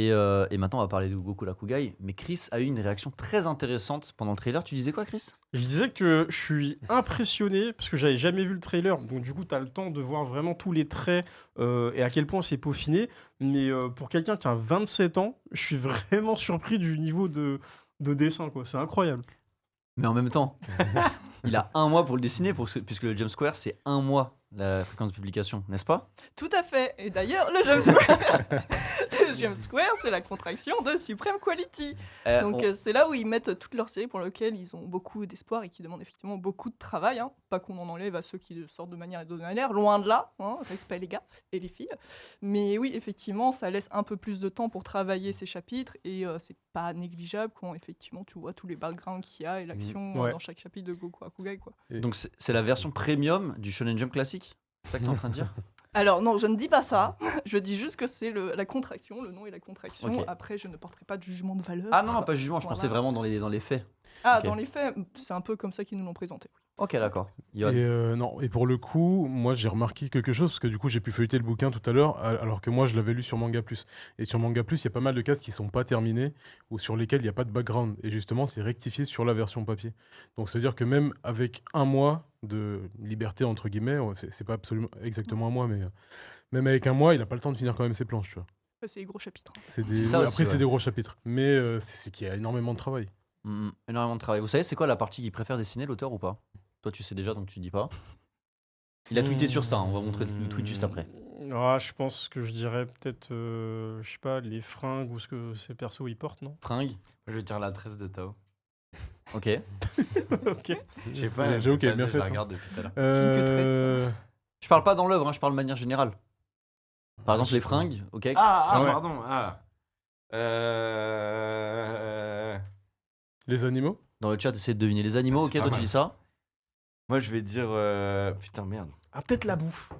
Et maintenant, on va parler de Goku Rakugai. Mais Chris a eu une réaction très intéressante pendant le trailer. Tu disais quoi, Chris? Je disais que je suis impressionné parce que j'avais jamais vu le trailer. Donc, du coup, tu as le temps de voir vraiment tous les traits et à quel point c'est peaufiné. Mais pour quelqu'un qui a 27 ans, je suis vraiment surpris du niveau de dessin, quoi. C'est incroyable. Mais en même temps, il a un mois pour le dessiner, puisque le Jump Square, c'est un mois la fréquence de publication, n'est-ce pas? Tout à fait. Et d'ailleurs, le Jump Square, le Jump Square, c'est la contraction de Supreme Quality. Donc c'est là où ils mettent toutes leurs séries pour lesquelles ils ont beaucoup d'espoir et qui demandent effectivement beaucoup de travail. Hein. Pas qu'on en enlève à ceux qui sortent de manière et de manière, loin de là. Hein. Respect les gars et les filles. Mais oui, effectivement, ça laisse un peu plus de temps pour travailler ces chapitres et c'est pas négligeable quand effectivement tu vois tous les backgrounds qu'il y a et l'action Ouais. dans chaque chapitre de Goku Rakugai, quoi. Donc c'est la version premium du Shonen Jump classique? C'est ça que tu es en train de dire? Alors non, je ne dis pas ça. Je dis juste que c'est la contraction, le nom est la contraction. Ok. Après, je ne porterai pas de jugement de valeur. Ah non, pas jugement, je Voilà. pensais vraiment dans les faits. Ah, Ok. dans les faits, c'est un peu comme ça qu'ils nous l'ont présenté. Ok, d'accord. Yoann. Non, et pour le coup, moi j'ai remarqué quelque chose parce que du coup j'ai pu feuilleter le bouquin tout à l'heure, alors que moi je l'avais lu sur Manga Plus. Et sur Manga Plus, il y a pas mal de cases qui sont pas terminées ou sur lesquelles il n'y a pas de background. Et justement, c'est rectifié sur la version papier. Donc ça veut dire que même avec un mois de liberté entre guillemets, c'est pas absolument exactement un mois, mais même avec un mois, il a pas le temps de finir quand même ses planches, tu vois. Après, c'est les gros chapitres. Hein. C'est C'est ça ouais, aussi, après c'est ouais. des gros chapitres, mais c'est qu'il y a énormément de travail. Énormément de travail. Vous savez, c'est quoi la partie qu'il préfère dessiner, l'auteur, ou pas? Toi, tu sais déjà, donc tu dis pas. Il a tweeté sur ça, hein, on va montrer le tweet juste après. Ah, je pense que je dirais peut-être, je sais pas, les fringues ou ce que ces persos ils portent, non? Fringue, Moi, je vais dire la tresse de Tao. ok. Ok. Je sais pas, Ouais, elle j'avoue me fait qu'elle est bien passer, je la faite, regarde depuis tout à l'heure. que tresse. Je parle pas dans l'œuvre, hein, je parle de manière générale. Par exemple, les fringues, ok. Ouais. Pardon. Les animaux. Dans le chat, essayez de deviner les animaux, ok, C'est pas toi tu mal. dis ça. Moi, je vais dire. Putain, merde. Ah, peut-être la bouffe.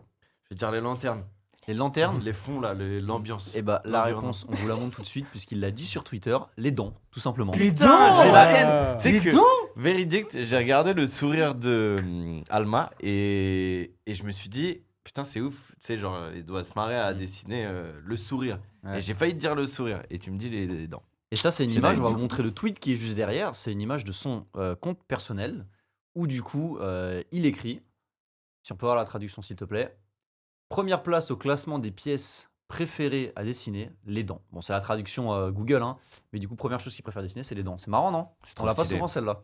Je vais dire les lanternes. Les lanternes, Les fonds, là, l'ambiance. et bah la L'environnement. réponse, on vous la montre tout de suite, puisqu'il l'a dit sur Twitter, les dents, tout simplement. Les Putain, dents. j'ai la Ah. haine. C'est Les que dents véridique, j'ai regardé le sourire de Alma et je me suis dit putain c'est ouf, tu sais genre il doit se marrer à dessiner le sourire. Ouais. Et j'ai failli te dire le sourire et tu me dis les dents. Et ça, c'est une J'ai image, la on va haine. vous montrer le tweet qui est juste derrière, c'est une image de son compte personnel, où du coup, il écrit, si on peut voir la traduction s'il te plaît, première place au classement des pièces préférées à dessiner, les dents. Bon, c'est la traduction Google, hein, mais du coup, première chose qu'il préfère dessiner, c'est les dents. C'est marrant, non? C'est On l'a pas stylé. souvent celle-là.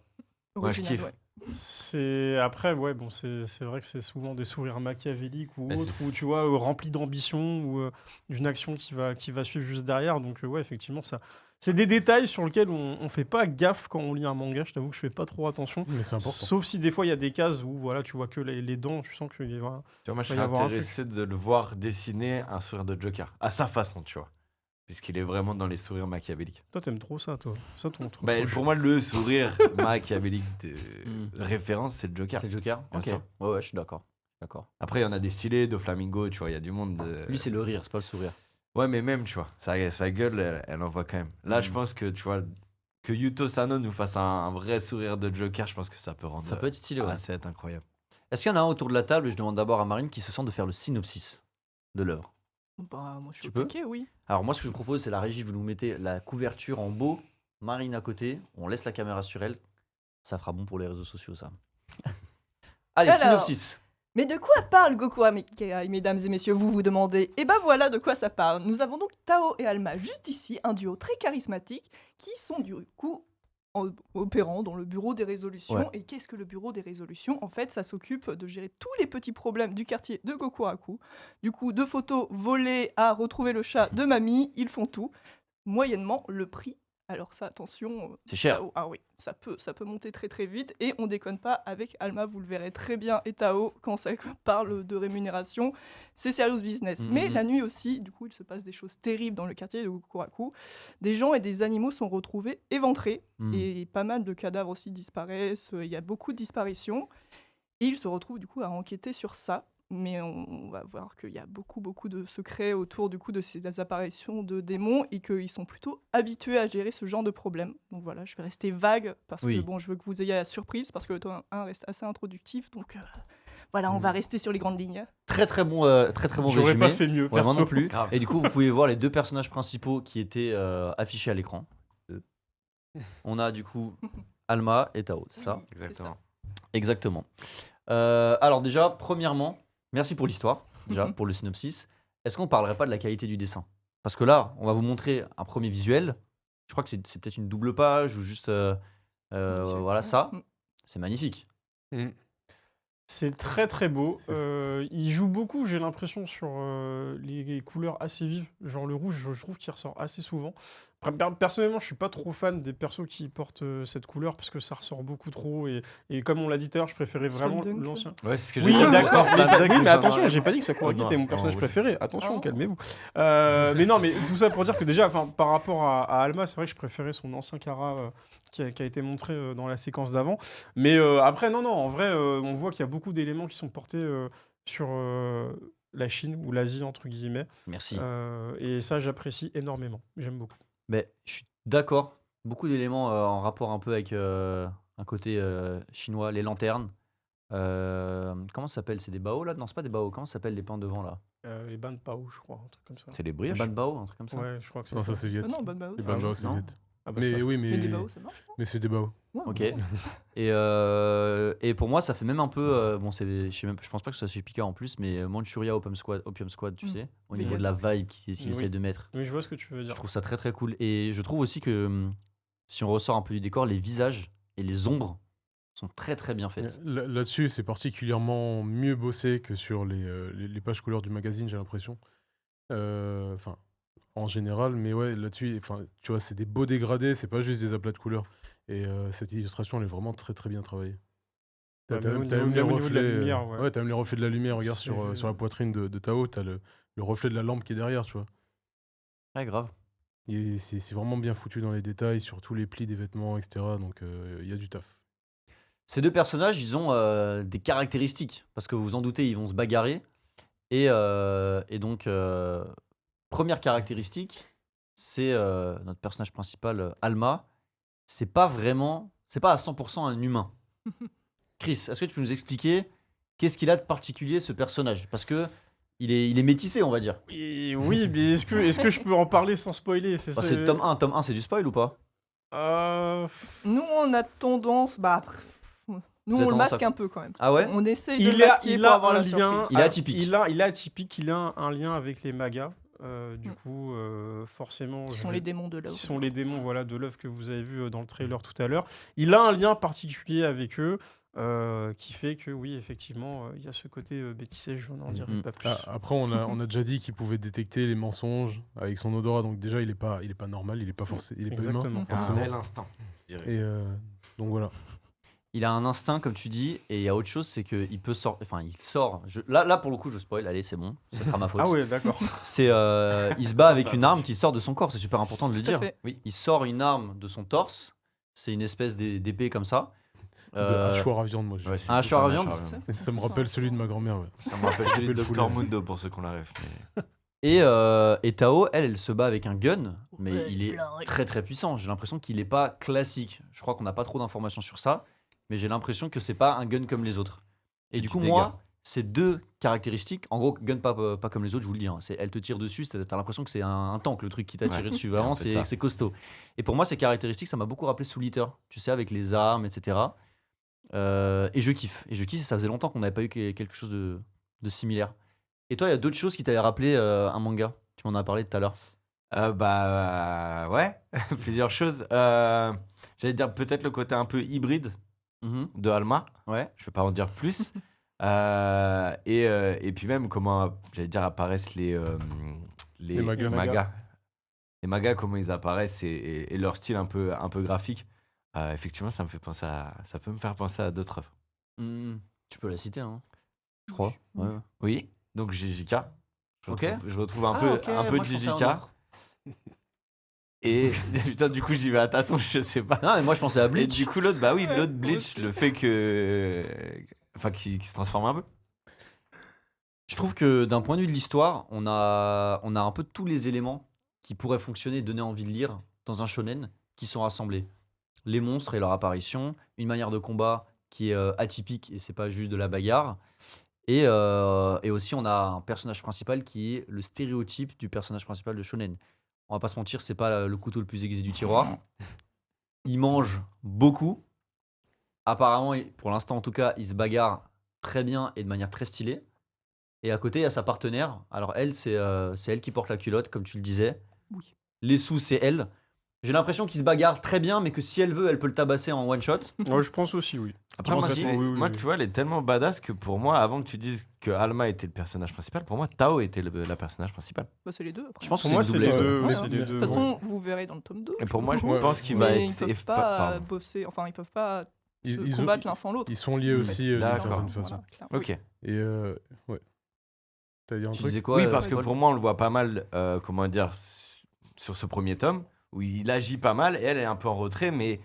Ouais, je Original, kiffe. ouais. C'est après, ouais, bon, c'est vrai que c'est souvent des sourires machiavéliques ou Mais autres, c'est- ou tu vois, remplis d'ambition ou d'une action qui va suivre juste derrière. Donc, ouais, effectivement, ça, c'est des détails sur lesquels on fait pas gaffe quand on lit un manga. Je t'avoue que je fais pas trop attention. Mais c'est important. Sauf si des fois il y a des cases où voilà, tu vois que les dents, tu sens qu'il y a. Tu vois, moi je va y serais avoir un intéressé de le voir dessiner un sourire de Joker à sa façon, tu vois. Puisqu'il est vraiment dans les sourires machiavéliques. Toi, t'aimes trop ça, toi. Ça, ton truc. Bah, pour moi, le sourire machiavélique de référence, c'est le Joker. C'est le Joker. Bien Ok. sûr. Ouais, je suis d'accord. D'accord. Après, il y en a des stylés, de Flamingo, tu vois, il y a du monde. Lui, c'est le rire, c'est pas le sourire. Ouais, mais même, tu vois, sa gueule, elle envoie quand même. Là, je pense que, tu vois, que Yuto Sano nous fasse un vrai sourire de Joker, je pense que ça peut rendre. Ça peut être stylé, ouais. Ah, ça va être incroyable. Est-ce qu'il y en a un autour de la table, et je demande d'abord à Marine, qui se sent de faire le synopsis de l'œuvre? Bah, moi, je suis Tu au peux taquet, oui. Alors moi, ce que je vous propose, c'est la régie, vous nous mettez la couverture en beau, Marine à côté, on laisse la caméra sur elle, ça fera bon pour les réseaux sociaux, ça. Allez, Alors. synopsis. Mais de quoi parle Goku Rakugai, mesdames et messieurs, vous vous demandez? Et ben voilà de quoi ça parle. Nous avons donc Tao et Alma juste ici, un duo très charismatique, qui sont du coup opérant dans le bureau des résolutions. Ouais. Et qu'est-ce que le bureau des résolutions? En fait, ça s'occupe de gérer tous les petits problèmes du quartier de Gokuraku. Du coup, de photos volées à retrouver le chat de mamie, ils font tout. Moyennement, le prix. Alors ça, attention, C'est cher. Tao, ah oui, ça peut monter très très vite et on déconne pas avec Alma, vous le verrez très bien, et Tao, quand ça parle de rémunération, c'est serious business. Mais la nuit aussi, du coup, il se passe des choses terribles dans le quartier de Gokuraku. Des gens et des animaux sont retrouvés éventrés et pas mal de cadavres aussi disparaissent, il y a beaucoup de disparitions et il se retrouve du coup à enquêter sur ça. Mais on va voir qu'il y a beaucoup de secrets autour du coup de ces apparitions de démons et qu'ils sont plutôt habitués à gérer ce genre de problème. Donc voilà, je vais rester vague parce Oui. que bon, je veux que vous ayez la surprise parce que le tome 1 reste assez introductif. Donc Voilà, on va rester sur les grandes lignes. Très très bon J'aurais résumé. pas fait mieux. Ouais, moi perso. non plus. Grave. Et du coup, vous pouvez voir les deux personnages principaux qui étaient affichés à l'écran. On a du coup Alma et Tao, c'est ça? Exactement. Exactement. Alors déjà, premièrement, merci pour l'histoire, déjà, pour le synopsis. Est-ce qu'on parlerait pas de la qualité du dessin? Parce que là, on va vous montrer un premier visuel. Je crois que c'est peut-être une double page ou juste voilà ça. C'est magnifique. C'est très très beau. C'est- Il joue beaucoup, j'ai l'impression, sur les couleurs assez vives. Genre le rouge, je trouve qu'il ressort assez souvent. Après, personnellement, je suis pas trop fan des persos qui portent cette couleur parce que ça ressort beaucoup trop. Et comme on l'a dit tout à l'heure, je préférais vraiment Slam Dunk, l'ancien. Ouais, c'est ce que Oui, j'ai dit. d'accord. Slam Dunk, Oui, ils mais sont attention, dans- j'ai pas dit que Sakuragi Non, était mon non, personnage oui. préféré. Attention, Oh. calmez-vous. Mais non, mais tout ça pour dire que déjà, par rapport à Alma, c'est vrai que je préférais son ancien Kara qui a été montré dans la séquence d'avant. Mais après, non, en vrai, on voit qu'il y a beaucoup d'éléments qui sont portés sur la Chine ou l'Asie, entre guillemets. Merci. Et ça, j'apprécie énormément. J'aime beaucoup. Mais je suis d'accord. Beaucoup d'éléments en rapport un peu avec un côté chinois, les lanternes. Comment ça s'appelle? C'est des bao là? Non, c'est pas des bao. Comment ça s'appelle les pins devant là? Les Ban Pao, je crois, un truc comme ça. C'est les Les brioches. ban bao, un truc comme ça? Ouais, je crois que c'est Non, ça. ça c'est Viet. Ah non, bonne base. Les Ah, Banbao, c'est non. Viet. Ah bah, c'est Mais pas oui, Mais des baos, ça marche. mais c'est des Bao. Ouais. Ok. Et pour moi, ça fait même un peu. Bon, je pense pas que ce soit chez Pika en plus, mais Manchuria Opium Squad, tu sais, au niveau de la vibe qu'il Oui. essaie de mettre. Oui, je vois ce que tu veux Je dire. trouve ça très très cool. Et je trouve aussi que si on ressort un peu du décor, les visages et les ombres sont très très bien faites. Là-dessus, c'est particulièrement mieux bossé que sur les pages couleurs du magazine, j'ai l'impression. Enfin, en général, mais ouais, là-dessus, enfin, tu vois, c'est des beaux dégradés, c'est pas juste des aplats de couleurs. Et cette illustration, elle est vraiment très très bien travaillée. Ouais, T'as même au même, t'as niveau- même les même au niveau de la reflets, lumière, ouais. t'as même les reflets de la lumière. Regarde C'est- sur la poitrine de Tao, t'as le reflet de la lampe qui est derrière, tu vois. Ouais, grave. Et c'est vraiment bien foutu dans les détails, sur tous les plis des vêtements, etc. Donc il y a du taf. Ces deux personnages, ils ont des caractéristiques. Parce que vous vous en doutez, ils vont se bagarrer. Et donc, première caractéristique, c'est notre personnage principal, Alma. C'est pas à 100% un humain. Chris, est-ce que tu peux nous expliquer qu'est-ce qu'il a de particulier ce personnage? Parce que il est métissé, on va dire. Oui, mais est-ce que je peux en parler sans spoiler? Bah, c'est le tome 1. Tome 1, c'est du spoil ou pas? Nous, on a tendance. Bah, après, nous, Vous avez on le tendance masque à- un peu quand même. Ah ouais? On essaye de Il le a, masquer il pour a avoir un la lien. surprise. Il est atypique. Il est atypique. Il a un lien avec les magas. Du coup, forcément, Ce sont les démons de qui l'œuvre. sont les démons, voilà, de l'œuvre que vous avez vu dans le trailer tout à l'heure. Il a un lien particulier avec eux qui fait que oui, effectivement, il y a ce côté bêtissé, je n'en dirai Mhm. pas plus. Après, on a déjà dit qu'il pouvait détecter les mensonges avec son odorat. Donc déjà, il est pas normal, il est pas forcé, il est pas humain. Exactement. Un forcément. bel instant. je dirais. Et donc voilà. Il a un instinct, comme tu dis, et il y a autre chose, c'est qu'il peut sortir. Enfin, il sort. Là, pour le coup, je spoil. Allez, c'est bon. Ce sera ma faute. Ah ouais, d'accord. C'est, il se bat avec une arme qui sort de son corps. C'est super important de le Tout à dire. fait. Oui. Il sort une arme de son torse. C'est une espèce d'épée comme ça. De hachoir à viande, moi. Ouais, c'est un plus hachoir à un viande. hachoir à viande. Ça me rappelle celui de ma grand-mère. Ouais. Ça me rappelle celui de Le Dr poulet. Mundo pour ceux qu'on la rêve. Mais... Et Tao, elle se bat avec un gun, mais Ouais, il est flingue. très très puissant. J'ai l'impression qu'il n'est pas classique. Je crois qu'on n'a pas trop d'informations sur ça, mais j'ai l'impression que c'est pas un gun comme les autres. Et du du coup, dégât. moi, ces deux caractéristiques, en gros, gun pas comme les autres, je vous le dis, hein, elle te tire dessus, t'as l'impression que c'est un tank le truc qui t'a Ouais. tiré dessus. Il y a un Vraiment, peu de ça. c'est costaud. Et pour moi, ces caractéristiques, ça m'a beaucoup rappelé Soul Eater, tu sais, avec les armes, etc. Et je kiffe. Ça faisait longtemps qu'on n'avait pas eu quelque chose de similaire. Et toi, il y a d'autres choses qui t'avaient rappelé un manga? Tu m'en as parlé tout à l'heure. Ouais, plusieurs choses. J'allais dire peut-être le côté un peu hybride Mhm. de Alma. Ouais. Je vais pas en dire plus. Et puis même comment, j'allais dire, apparaissent les magas. Les magas, comment ils apparaissent et leur style un peu graphique. Effectivement, ça peut me faire penser à d'autres œuvres. Mhm. Tu peux la citer, hein, je crois. Ouais. Oui, donc JJK. Ok. Je retrouve un peu de JJK. Et putain, du coup, j'y vais à tâtons, je sais pas. Non, mais moi je pensais à Et Bleach. du coup, l'autre, bah oui, Ouais, l'autre moi Bleach, aussi. le fait que. Enfin, qu'il se transforme un peu. Je trouve que d'un point de vue de l'histoire, on a un peu tous les éléments qui pourraient fonctionner et donner envie de lire dans un shonen qui sont rassemblés. Les monstres et leur apparition, une manière de combat qui est atypique et c'est pas juste de la bagarre, Et aussi, on a un personnage principal qui est le stéréotype du personnage principal de shonen. On va pas se mentir, c'est pas le couteau le plus aiguisé du tiroir. Il mange beaucoup. Apparemment, pour l'instant en tout cas, il se bagarre très bien et de manière très stylée. Et à côté, il y a sa partenaire. Alors elle, c'est elle qui porte la culotte, comme tu le disais. Oui. Les sous, c'est elle. J'ai l'impression qu'il se bagarre très bien, mais que si elle veut, elle peut le tabasser en one shot. Ouais, je pense aussi, oui. Après, pense moi, aussi. moi, tu vois, elle est tellement badass que pour moi, avant que tu dises que Alma était le personnage principal, pour moi, Tao était la personnage principale. Bah, c'est les deux. Après. Je pense que Pour moi, c'est c'est une les doublette. deux. Ouais, c'est hein. les De deux, toute ouais. façon, vous verrez dans le tome 2. Et pour moi, je Ouais. pense qu'il va Mais être. ils peuvent eff- pas pardon. bosser, enfin, ils peuvent pas se Ils ont- combattre l'un sans l'autre. Ils sont liés Mm. aussi d'une D'accord. certaine Voilà, façon. clairement. Ok. Et ouais. T'as dit un Tu truc disais quoi Oui, parce que Paul pour moi, on le voit pas mal, comment dire, sur ce premier tome, où il agit pas mal, et elle est un peu en retrait, mais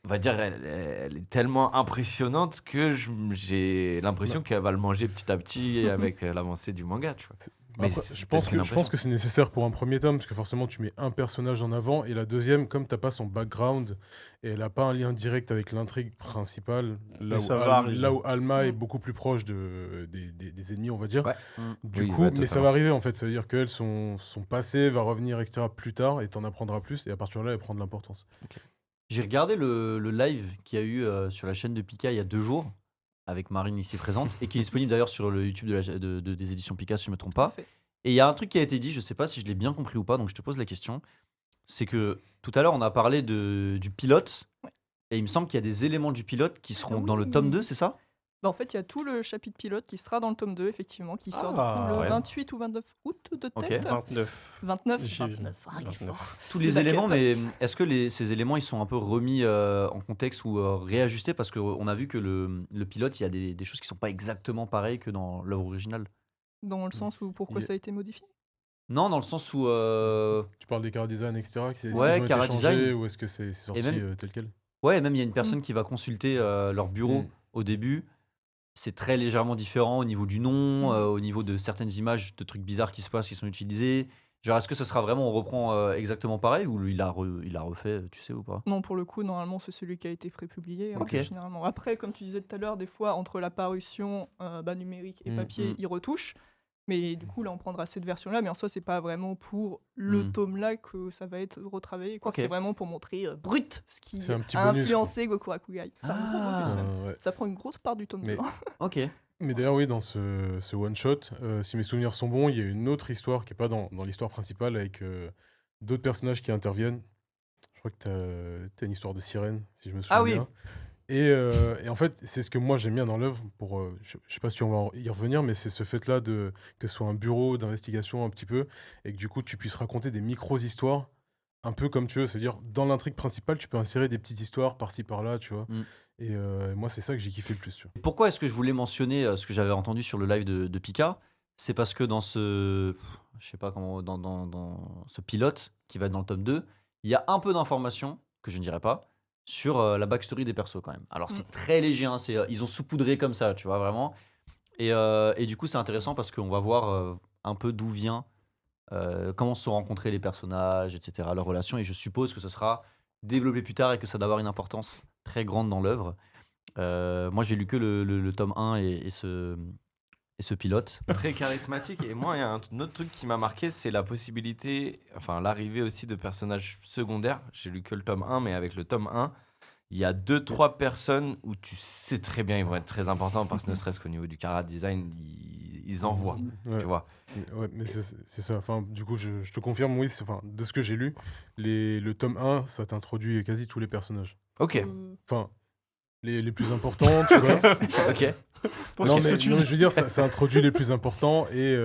on va dire, elle est tellement impressionnante que j'ai l'impression qu'elle va le manger petit à petit avec l'avancée du manga, tu vois. Mais Après, c'est je peut-être pense une que impression. c'est nécessaire pour un premier tome, parce que forcément tu mets un personnage en avant, et la deuxième, comme t'as pas son background, et elle a pas un lien direct avec l'intrigue principale, Mais ça va arriver. là où Alma est Mm. beaucoup plus proche des ennemis, on va dire. Ouais. Du Oui, coup, ouais, mais ça totalement. va arriver en fait, ça veut dire qu'elle, son passé va revenir, etc. plus tard, et t'en apprendras plus, et à partir de là, elle prend de l'importance. J'ai regardé le live qu'il y a eu sur la chaîne de Pika il y a 2 jours, avec Marine ici présente, et qui est disponible d'ailleurs sur le YouTube des éditions Pika, si je ne me trompe pas. Parfait. Et il y a un truc qui a été dit, je sais pas si je l'ai bien compris ou pas, donc je te pose la question. C'est que tout à l'heure, on a parlé du pilote, Ouais. et il me semble qu'il y a des éléments du pilote qui seront dans le Oui. tome 2, c'est ça? Bah, en fait, il y a tout le chapitre pilote qui sera dans le tome 2, effectivement, qui sort du coup, le incroyable. 28 ou 29 août de Ok. tête. 29. 29, J'ai vu. 29. Ah, il est 29. fort. Tous les T'inquiète. éléments, mais est-ce que ces éléments ils sont un peu remis en contexte ou réajustés? Parce qu'on a vu que le pilote, il y a des choses qui sont pas exactement pareilles que dans l'œuvre originale. Dans le sens où pourquoi Il- ça a été modifié. Non, dans le sens où. Tu parles des chara design, etc. Est-ce qu'ils Ouais, ont été chara changés, design. ou est-ce que c'est sorti même- tel quel? Ouais, même il y a une personne qui va consulter leur bureau Mm. au début. C'est très légèrement différent au niveau du nom, Mhm. au niveau de certaines images, de trucs bizarres qui se passent, qui sont utilisés. Genre, est-ce que ça sera vraiment, on reprend exactement pareil ou il a refait, tu sais ou pas? Non, pour le coup, normalement, c'est celui qui a été prépublié, hein, Ok. généralement. Après, comme tu disais tout à l'heure, des fois, entre la parution numérique et Mm, papier, mm. ils retouchent. Mais du coup, là, on prendra cette version-là. Mais en soi, c'est pas vraiment pour le Mm. tome-là que ça va être retravaillé, quoi. Ok. C'est vraiment pour montrer brut ce qui C'est un petit a bonus, influencé Goku Rakugai. C'est un gros bonus, Ah. même. Ouais. Ça prend une grosse part du tome Mais- 2. Ok. Mais d'ailleurs, oui, dans ce one-shot, si mes souvenirs sont bons, il y a une autre histoire qui n'est pas dans l'histoire principale, avec d'autres personnages qui interviennent. Je crois que tu as une histoire de sirène, si je me souviens Ah oui. bien. Et en fait, c'est ce que moi j'aime bien dans l'œuvre. Je sais pas si on va y revenir, mais c'est ce fait-là que ce soit un bureau d'investigation un petit peu, et que du coup tu puisses raconter des micro-histoires, un peu comme tu veux. C'est-à-dire, dans l'intrigue principale, tu peux insérer des petites histoires par-ci par-là, tu vois. Mm. Et moi, c'est ça que j'ai kiffé le plus, tu vois. Et pourquoi est-ce que je voulais mentionner ce que j'avais entendu sur le live de Pika? C'est parce que dans je sais pas comment, dans ce pilote qui va être dans le tome 2, il y a un peu d'informations, que je ne dirais pas, sur la backstory des persos quand même. Alors c'est très léger, hein, ils ont saupoudré comme ça, tu vois, vraiment. Et du coup, c'est intéressant parce qu'on va voir un peu d'où vient, comment se sont rencontrés les personnages, etc., leurs relations. Et je suppose que ce sera développé plus tard et que ça doit avoir une importance très grande dans l'œuvre. Moi, j'ai lu que le tome 1 et ce pilote. Très charismatique. Et moi, il y a un autre truc qui m'a marqué, c'est la possibilité, enfin l'arrivée aussi de personnages secondaires. J'ai lu que le tome 1, mais avec le tome 1, il y a 2-3 personnes où tu sais très bien ils vont être très importants, parce que ne serait-ce qu'au niveau du chara design, ils envoient, Ouais. tu vois. Ouais, mais c'est ça. Enfin, du coup, je te confirme, oui, enfin, de ce que j'ai lu, le tome 1, ça t'introduit quasi tous les personnages. Ok. Enfin, les plus importants, tu vois. Ok. Non, mais je veux dire, ça introduit les plus importants, et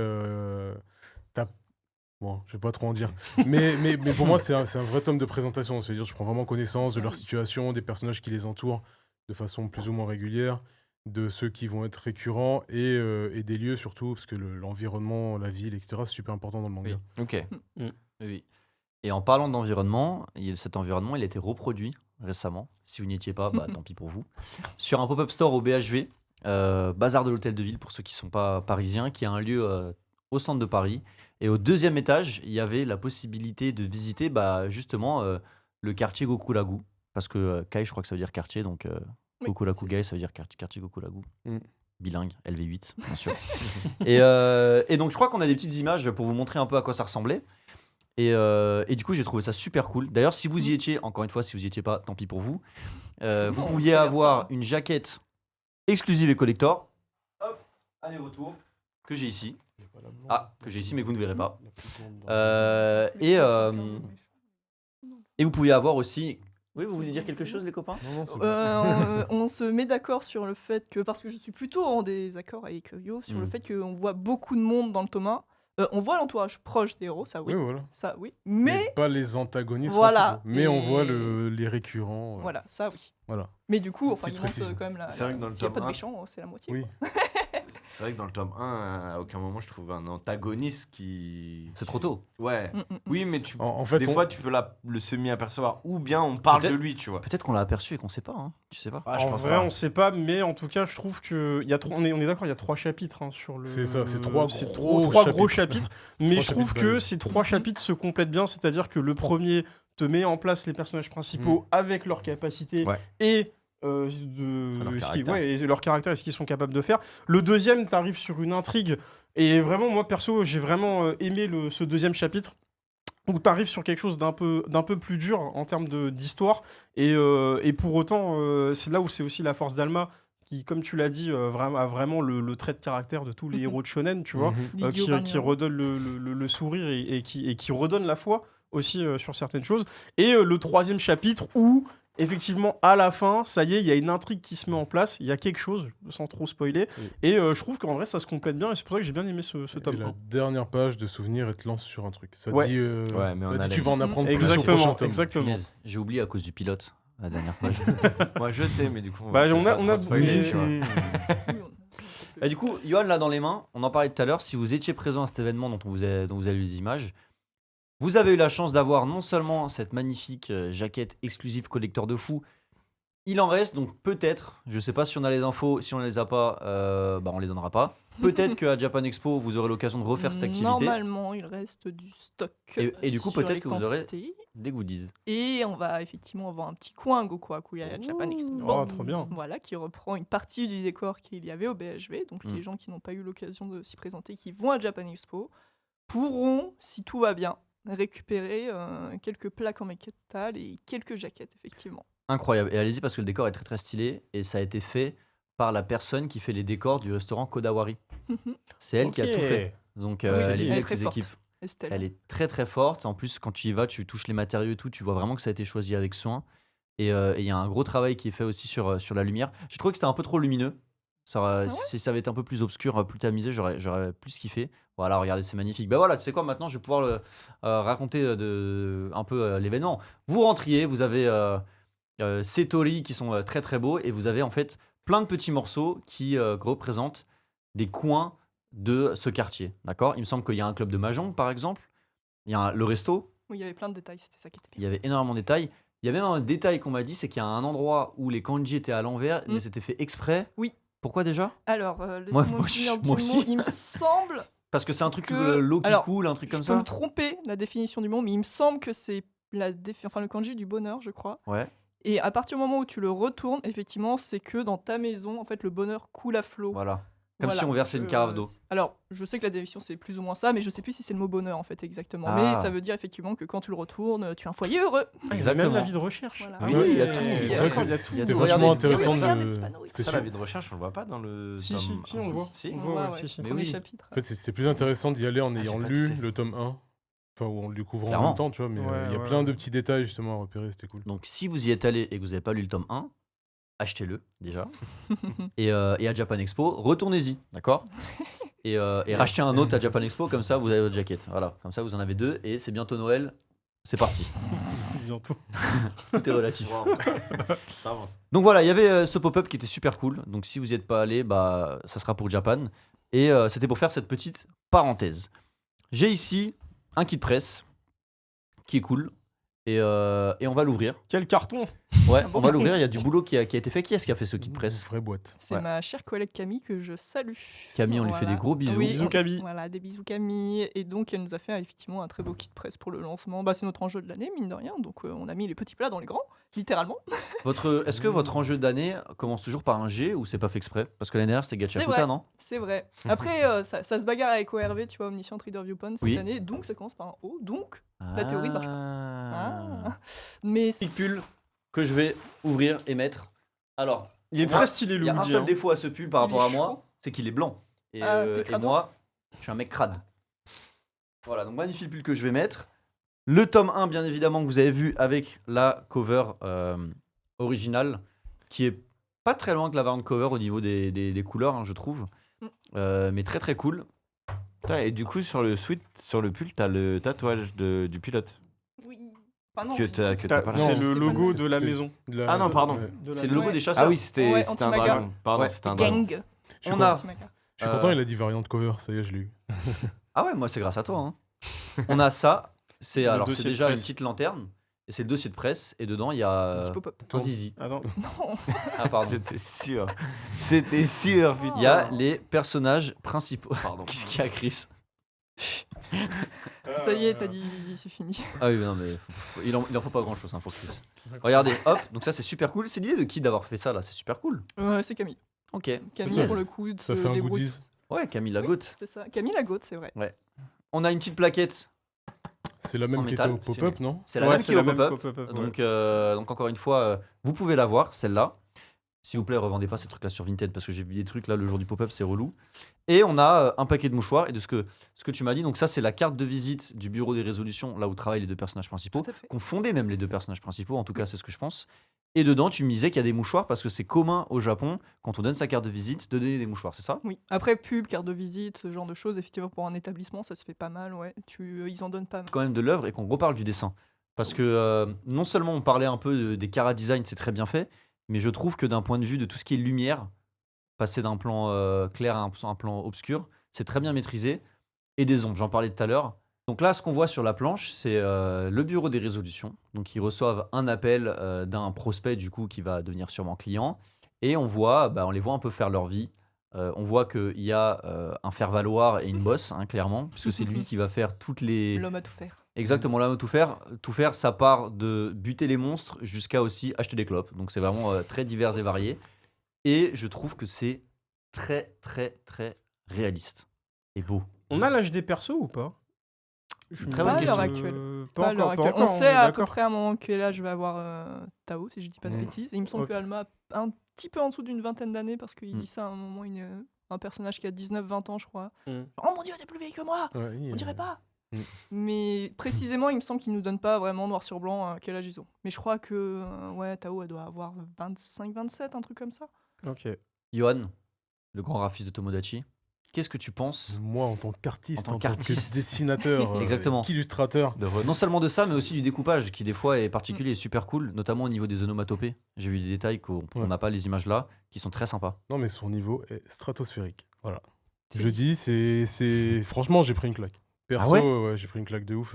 bon, je vais pas trop en dire. Mais pour moi, c'est un vrai tome de présentation. C'est-à-dire, je prends vraiment connaissance de leur situation, des personnages qui les entourent de façon plus ou moins régulière, de ceux qui vont être récurrents, et des lieux surtout, parce que l'environnement, la ville, etc., c'est super important dans le manga. Oui. Ok. Oui. Et en parlant d'environnement, cet environnement, il a été reproduit récemment. Si vous n'y étiez pas, bah, tant pis pour vous. Sur un pop-up store au BHV, Bazar de l'Hôtel de Ville, pour ceux qui ne sont pas parisiens, qui est un lieu au centre de Paris. Et au 2e étage, il y avait la possibilité de visiter justement le quartier Gokuraku. Parce que Kai, je crois que ça veut dire quartier, donc Oui, Gokuraku c'est Gai, ça veut dire quartier Gokuraku. bilingue, LV8, bien sûr. Et donc, je crois qu'on a des petites images pour vous montrer un peu à quoi ça ressemblait. Et du coup, j'ai trouvé ça super cool. D'ailleurs, si vous y étiez, encore une fois, si vous y étiez pas, tant pis pour vous, vous on pouviez peut faire avoir ça. une jaquette exclusive et collector. Hop, aller-retour, que j'ai ici. Ah, que j'ai ici, mais que vous ne verrez pas. Et vous pouviez avoir aussi. Oui, vous voulez dire quelque chose, les copains? Non, c'est bon. On se met d'accord sur le fait que, parce que je suis plutôt en désaccord avec Yo, sur le fait qu'on voit beaucoup de monde dans le tome 1. On voit l'entourage proche des héros, ça oui. Oui, voilà. Ça oui. Mais Mais pas les antagonistes Voilà. principaux. Mais on voit Et- les récurrents. voilà, ça oui. Voilà. Mais du coup, enfin, Petite il montre précision. quand même la. C'est vrai que dans le S'il n'y a tome pas de 1, méchants, c'est la moitié. Oui. quoi. C'est vrai que dans le tome 1, à aucun moment je trouve un antagoniste qui. C'est trop tôt. Ouais. Mm. Oui, mais En fait, des fois tu peux le semi-apercevoir. Ou bien on parle de Peut-être- lui, tu vois. Peut-être qu'on l'a aperçu et qu'on sait pas, hein. Tu sais pas. Ah, je En pense vrai, pas. on sait pas, mais en tout cas, je trouve que on est d'accord, il y a 3 chapitres sur le. C'est ça, c'est trois c'est gros trois gros chapitres. chapitres. Mais Trois je trouve chapitres que balèzes. ces 3 chapitres se complètent bien, c'est-à-dire que le premier te met en place les personnages principaux avec leurs capacités Ouais. et Leur ce qu'ils- caractère. ouais, et leur caractère et ce qu'ils sont capables de faire. Le deuxième, t'arrives sur une intrigue. Et vraiment, moi perso, j'ai vraiment aimé ce deuxième chapitre où tu arrives sur quelque chose d'un peu plus dur en termes d'histoire. Et pour autant, c'est là où c'est aussi la force d'Alma, qui, comme tu l'as dit, a vraiment le trait de caractère de tous les Mhm. héros de Shonen, tu vois, Mhm. L'idiot qui Barnier. redonne le sourire et qui redonne la foi aussi sur certaines choses. Et le troisième chapitre où, effectivement, à la fin, ça y est, il y a une intrigue qui se met en place, il y a quelque chose, sans trop spoiler. Oui. Et je trouve qu'en vrai, ça se complète bien, et c'est pour ça que j'ai bien aimé ce Et tome la 1. dernière page de souvenir, elle te lance sur un truc. Ça Ouais. dit, Ouais, mais ça on dit a tu la vas en vie. apprendre plus sur le prochain Exactement, tome. exactement. Punaise, j'ai oublié à cause du pilote, la dernière page. Moi je sais, mais du coup. Bah, je vais on a- pas on trop a- spoiler, mais- tu vois. Oui, Et du coup, Yoann l'a dans les mains, on en parlait tout à l'heure, si vous étiez présent à cet événement dont vous avez eu les images, vous avez eu la chance d'avoir non seulement cette magnifique jaquette exclusive collector de fou, il en reste donc peut-être, je sais pas si on a les infos, si on les a pas, bah on les donnera pas. Peut-être qu'à Japan Expo, vous aurez l'occasion de refaire cette activité, Normalement, il reste du stock. Et du coup, sur peut-être les que vous aurez- quantités. des goodies. Et on va effectivement avoir un petit coin Goku Akuya Japan Expo. Oh, trop bien. Voilà, qui reprend une partie du décor qu'il y avait au BHV. Donc Mm. les gens qui n'ont pas eu l'occasion de s'y présenter, qui vont à Japan Expo, pourront, si tout va bien, récupérer quelques plaques en métal et quelques jaquettes, effectivement. Incroyable. Et allez-y parce que le décor est très très stylé et ça a été fait par la personne qui fait les décors du restaurant Kodawari. C'est elle qui a tout fait. Donc Oui, elle est elle venue est avec très ses forte. équipes. Estelle. Elle est très très forte. En plus, quand tu y vas, tu touches les matériaux et tout, tu vois vraiment que ça a été choisi avec soin. Et il y a un gros travail qui est fait aussi sur la lumière. J'ai trouvé que c'était un peu trop lumineux. Si ça avait été un peu plus obscur, plus tamisé, j'aurais plus kiffé. Voilà, regardez, c'est magnifique. Ben voilà, tu sais quoi, maintenant je vais pouvoir raconter un peu l'événement. Vous rentriez, vous avez ces torii qui sont très très beaux et vous avez en fait plein de petits morceaux qui représentent des coins de ce quartier. D'accord. Il me semble qu'il y a un club de mahjong par exemple. Il y a le resto. Oui, il y avait plein de détails, c'était ça qui était Il bien. y avait énormément de détails. Il y a même un détail qu'on m'a dit, c'est qu'il y a un endroit où les kanji étaient à l'envers, mais c'était fait exprès. Oui. Pourquoi déjà? Alors, Moi, laissez-moi moi, me souvenir du moi mot. aussi. Il me semble, Parce que c'est un truc Que- l'eau qui alors, coule, un truc je comme peux ça. me tromper la définition du mot, mais il me semble que c'est le kanji du bonheur, je crois. Ouais. Et à partir du moment où tu le retournes, effectivement, c'est que dans ta maison, en fait, le bonheur coule à flot. Voilà. Comme Voilà. si on versait une carafe d'eau. Alors, je sais que la définition c'est plus ou moins ça, mais je sais plus si c'est le mot bonheur en fait exactement. Ah. Mais ça veut dire effectivement que quand tu le retournes, tu as un foyer heureux. Il y a même Exactement. la vie de recherche. Voilà. Oui, il y a tout. C'est Il y pour a- ça que il y a c'est- tout. c'était Regardez, vachement intéressant regardez, de. c'est pas nourri. c'était Ça, sûr. la vie de recherche, on le voit pas dans le. Si, tome si, on le 1. voit. Si. On On voit, voit, ouais, ouais, si, si. Mais premier oui. chapitre. En fait, c'est plus intéressant d'y aller en j'ai ayant pas lu testé. le tome 1. Enfin, où on le découvre en Clairement. même temps, tu vois. Mais Ouais, il y a ouais, plein de ouais. petits détails justement à repérer, c'était cool. Donc si vous y êtes allé et que vous n'avez pas lu le tome 1, achetez-le déjà. et à Japan Expo, retournez-y, d'accord. Et rachetez un autre à Japan Expo, comme ça vous avez votre jaquette. Voilà, comme ça vous en avez deux et c'est bientôt Noël. C'est parti. Bientôt. Tout est relatif. Wow. Ça avance. Donc voilà, il y avait ce pop-up qui était super cool. Donc si vous n'y êtes pas allé, bah ça sera pour Japan. Et c'était pour faire cette petite parenthèse. J'ai ici un kit presse qui est cool. et on va l'ouvrir. Quel carton! Ouais, on va l'ouvrir. Il y a du boulot qui a été fait. Qui est-ce qui a fait ce kit presse? Une vraie boîte. C'est Ouais. ma chère collègue Camille que je salue. Camille, on lui fait des gros bisous. Oui, Bisous, Camille. Voilà, des bisous Camille. Et donc, elle nous a fait effectivement un très beau kit presse pour le lancement. Bah, c'est notre enjeu de l'année, mine de rien. Donc, on a mis les petits plats dans les grands, littéralement. Est-ce que votre enjeu d'année commence toujours par un G ou c'est pas fait exprès? Parce que l'année dernière, c'était C'est Gachakuta, vrai. non? C'est vrai. Après, ça se bagarre avec ORV, tu vois, Omniscient Reader Viewpoint cette Oui. année. Donc, ça commence par un O. Donc, la théorie ne marche pas. Ah. Mais Petit pull que je vais ouvrir et mettre. Alors, Il est moi, très stylé, il le y a un hoodie. seul hein. défaut à ce pull par Il rapport est à moi, chaud. c'est qu'il est blanc. Et, Ah, t'es et crado. moi, je suis un mec crade. Voilà, donc magnifique pull que je vais mettre. Le tome 1, bien évidemment, que vous avez vu avec la cover originale, qui est pas très loin que la variante cover au niveau des couleurs, hein, je trouve. Mais très très cool. Putain, et du coup, sur le pull, t'as le tatouage du pilote. oui. Enfin, non, Que mais- t'as pas C'est là. le c'est logo pas de la c'est- maison. Ah non, pardon. De la C'est le maison. logo des chasseurs. Ah oui, c'était Ouais, c'était un Antimaga. dragon. Pardon, Ouais. c'était un dragon. Gang. Je suis On content- a. Antimaga. Je suis content, il a dit variante cover, ça y est, je l'ai eu. Ah ouais, moi c'est grâce à toi. Hein. On a ça. C'est Le alors c'est dossier de déjà une presse. petite lanterne. Et c'est le dossier de presse. Et dedans, il y Un a petit pop-up. un zizi. Attends. Non. Ah, pardon. C'était sûr. C'était sûr, putain. Il y a les personnages principaux. Pardon. Qu'est-ce qu'il y a, Chris? Ça y est, t'as dit, c'est fini. Ah oui, mais non, mais il en faut pas grand chose pour Chris. Regardez, hop, donc ça c'est super cool. C'est l'idée de qui d'avoir fait ça là? C'est super cool. C'est Camille. Ok. Camille, Yes. pour le coup, Ça se fait un débrouille. goodies. Ouais, Camille Lagotte. C'est ça. Camille Lagotte, c'est vrai. On a une petite plaquette. C'est la En même qui était métal, au pop-up, non? C'est la Ouais, même qui est au pop-up. pop-up, ouais. Donc encore une fois, vous pouvez la voir, celle-là. S'il vous plaît, revendez pas ces trucs-là sur Vinted parce que j'ai vu des trucs là le jour du pop-up, c'est relou. Et on a un paquet de mouchoirs. Et de ce que tu m'as dit, donc ça c'est la carte de visite du bureau des résolutions, là où travaillent les deux personnages principaux, Tout à fait. qu'on fondait même les deux personnages principaux, en tout cas c'est ce que je pense. Et dedans, tu me disais qu'il y a des mouchoirs parce que c'est commun au Japon, quand on donne sa carte de visite, de donner des mouchoirs, c'est ça? Oui. Après, pub, carte de visite, ce genre de choses, effectivement, pour un établissement, ça se fait pas mal, ouais. Ils en donnent pas mal. Quand même de l'œuvre et qu'on reparle du dessin. Parce que non seulement on parlait un peu des Cara Design, c'est très bien fait, mais je trouve que d'un point de vue de tout ce qui est lumière, passer d'un plan clair à un plan obscur, c'est très bien maîtrisé. Et des ombres, j'en parlais tout à l'heure. Donc là, ce qu'on voit sur la planche, c'est le bureau des résolutions. Donc ils reçoivent un appel d'un prospect du coup qui va devenir sûrement client. Et on les voit un peu faire leur vie. On voit qu'il y a un faire-valoir et une bosse, hein, clairement, puisque c'est lui qui va faire toutes les... L'homme à tout faire. Exactement, là, tout faire. Tout faire, ça part de buter les monstres jusqu'à aussi acheter des clopes. Donc c'est vraiment très divers et varié. Et je trouve que c'est très, très, très réaliste et beau. On a l'âge des persos ou pas? Très bonne question. Pas À l'heure actuelle. Pas Pas à l'heure encore, actuelle. pas encore, On sait à peu d'accord. près à un moment quel âge va avoir Tao, si je dis pas de Mm. bêtises. Et il me semble Ok. que Alma a un petit peu en dessous d'une vingtaine d'années parce qu'il Mm. dit ça à un moment, un personnage qui a 19-20 ans, je crois. Mm. Oh mon dieu, t'es plus vieille que moi! Ouais, On dirait pas! Mm. Mais précisément, il me semble qu'ils nous donnent pas vraiment noir sur blanc quel âge ils ont. Mais je crois que Tao, elle doit avoir 25-27, un truc comme ça. Ok. Johan, le grand graphiste de Tomodachi, qu'est-ce que tu penses Moi, en tant qu'artiste, En tant qu'artiste. que dessinateur, Exactement. qu'illustrateur, non seulement de ça, mais aussi du découpage, qui des fois est particulier et super cool, notamment au niveau des onomatopées. J'ai vu des détails qu'on Ouais. n'a pas les images là, qui sont très sympas. non mais son niveau est stratosphérique. Voilà. C'est Je dis, c'est franchement, j'ai pris une claque. Perso, ouais ouais, j'ai pris une claque de ouf.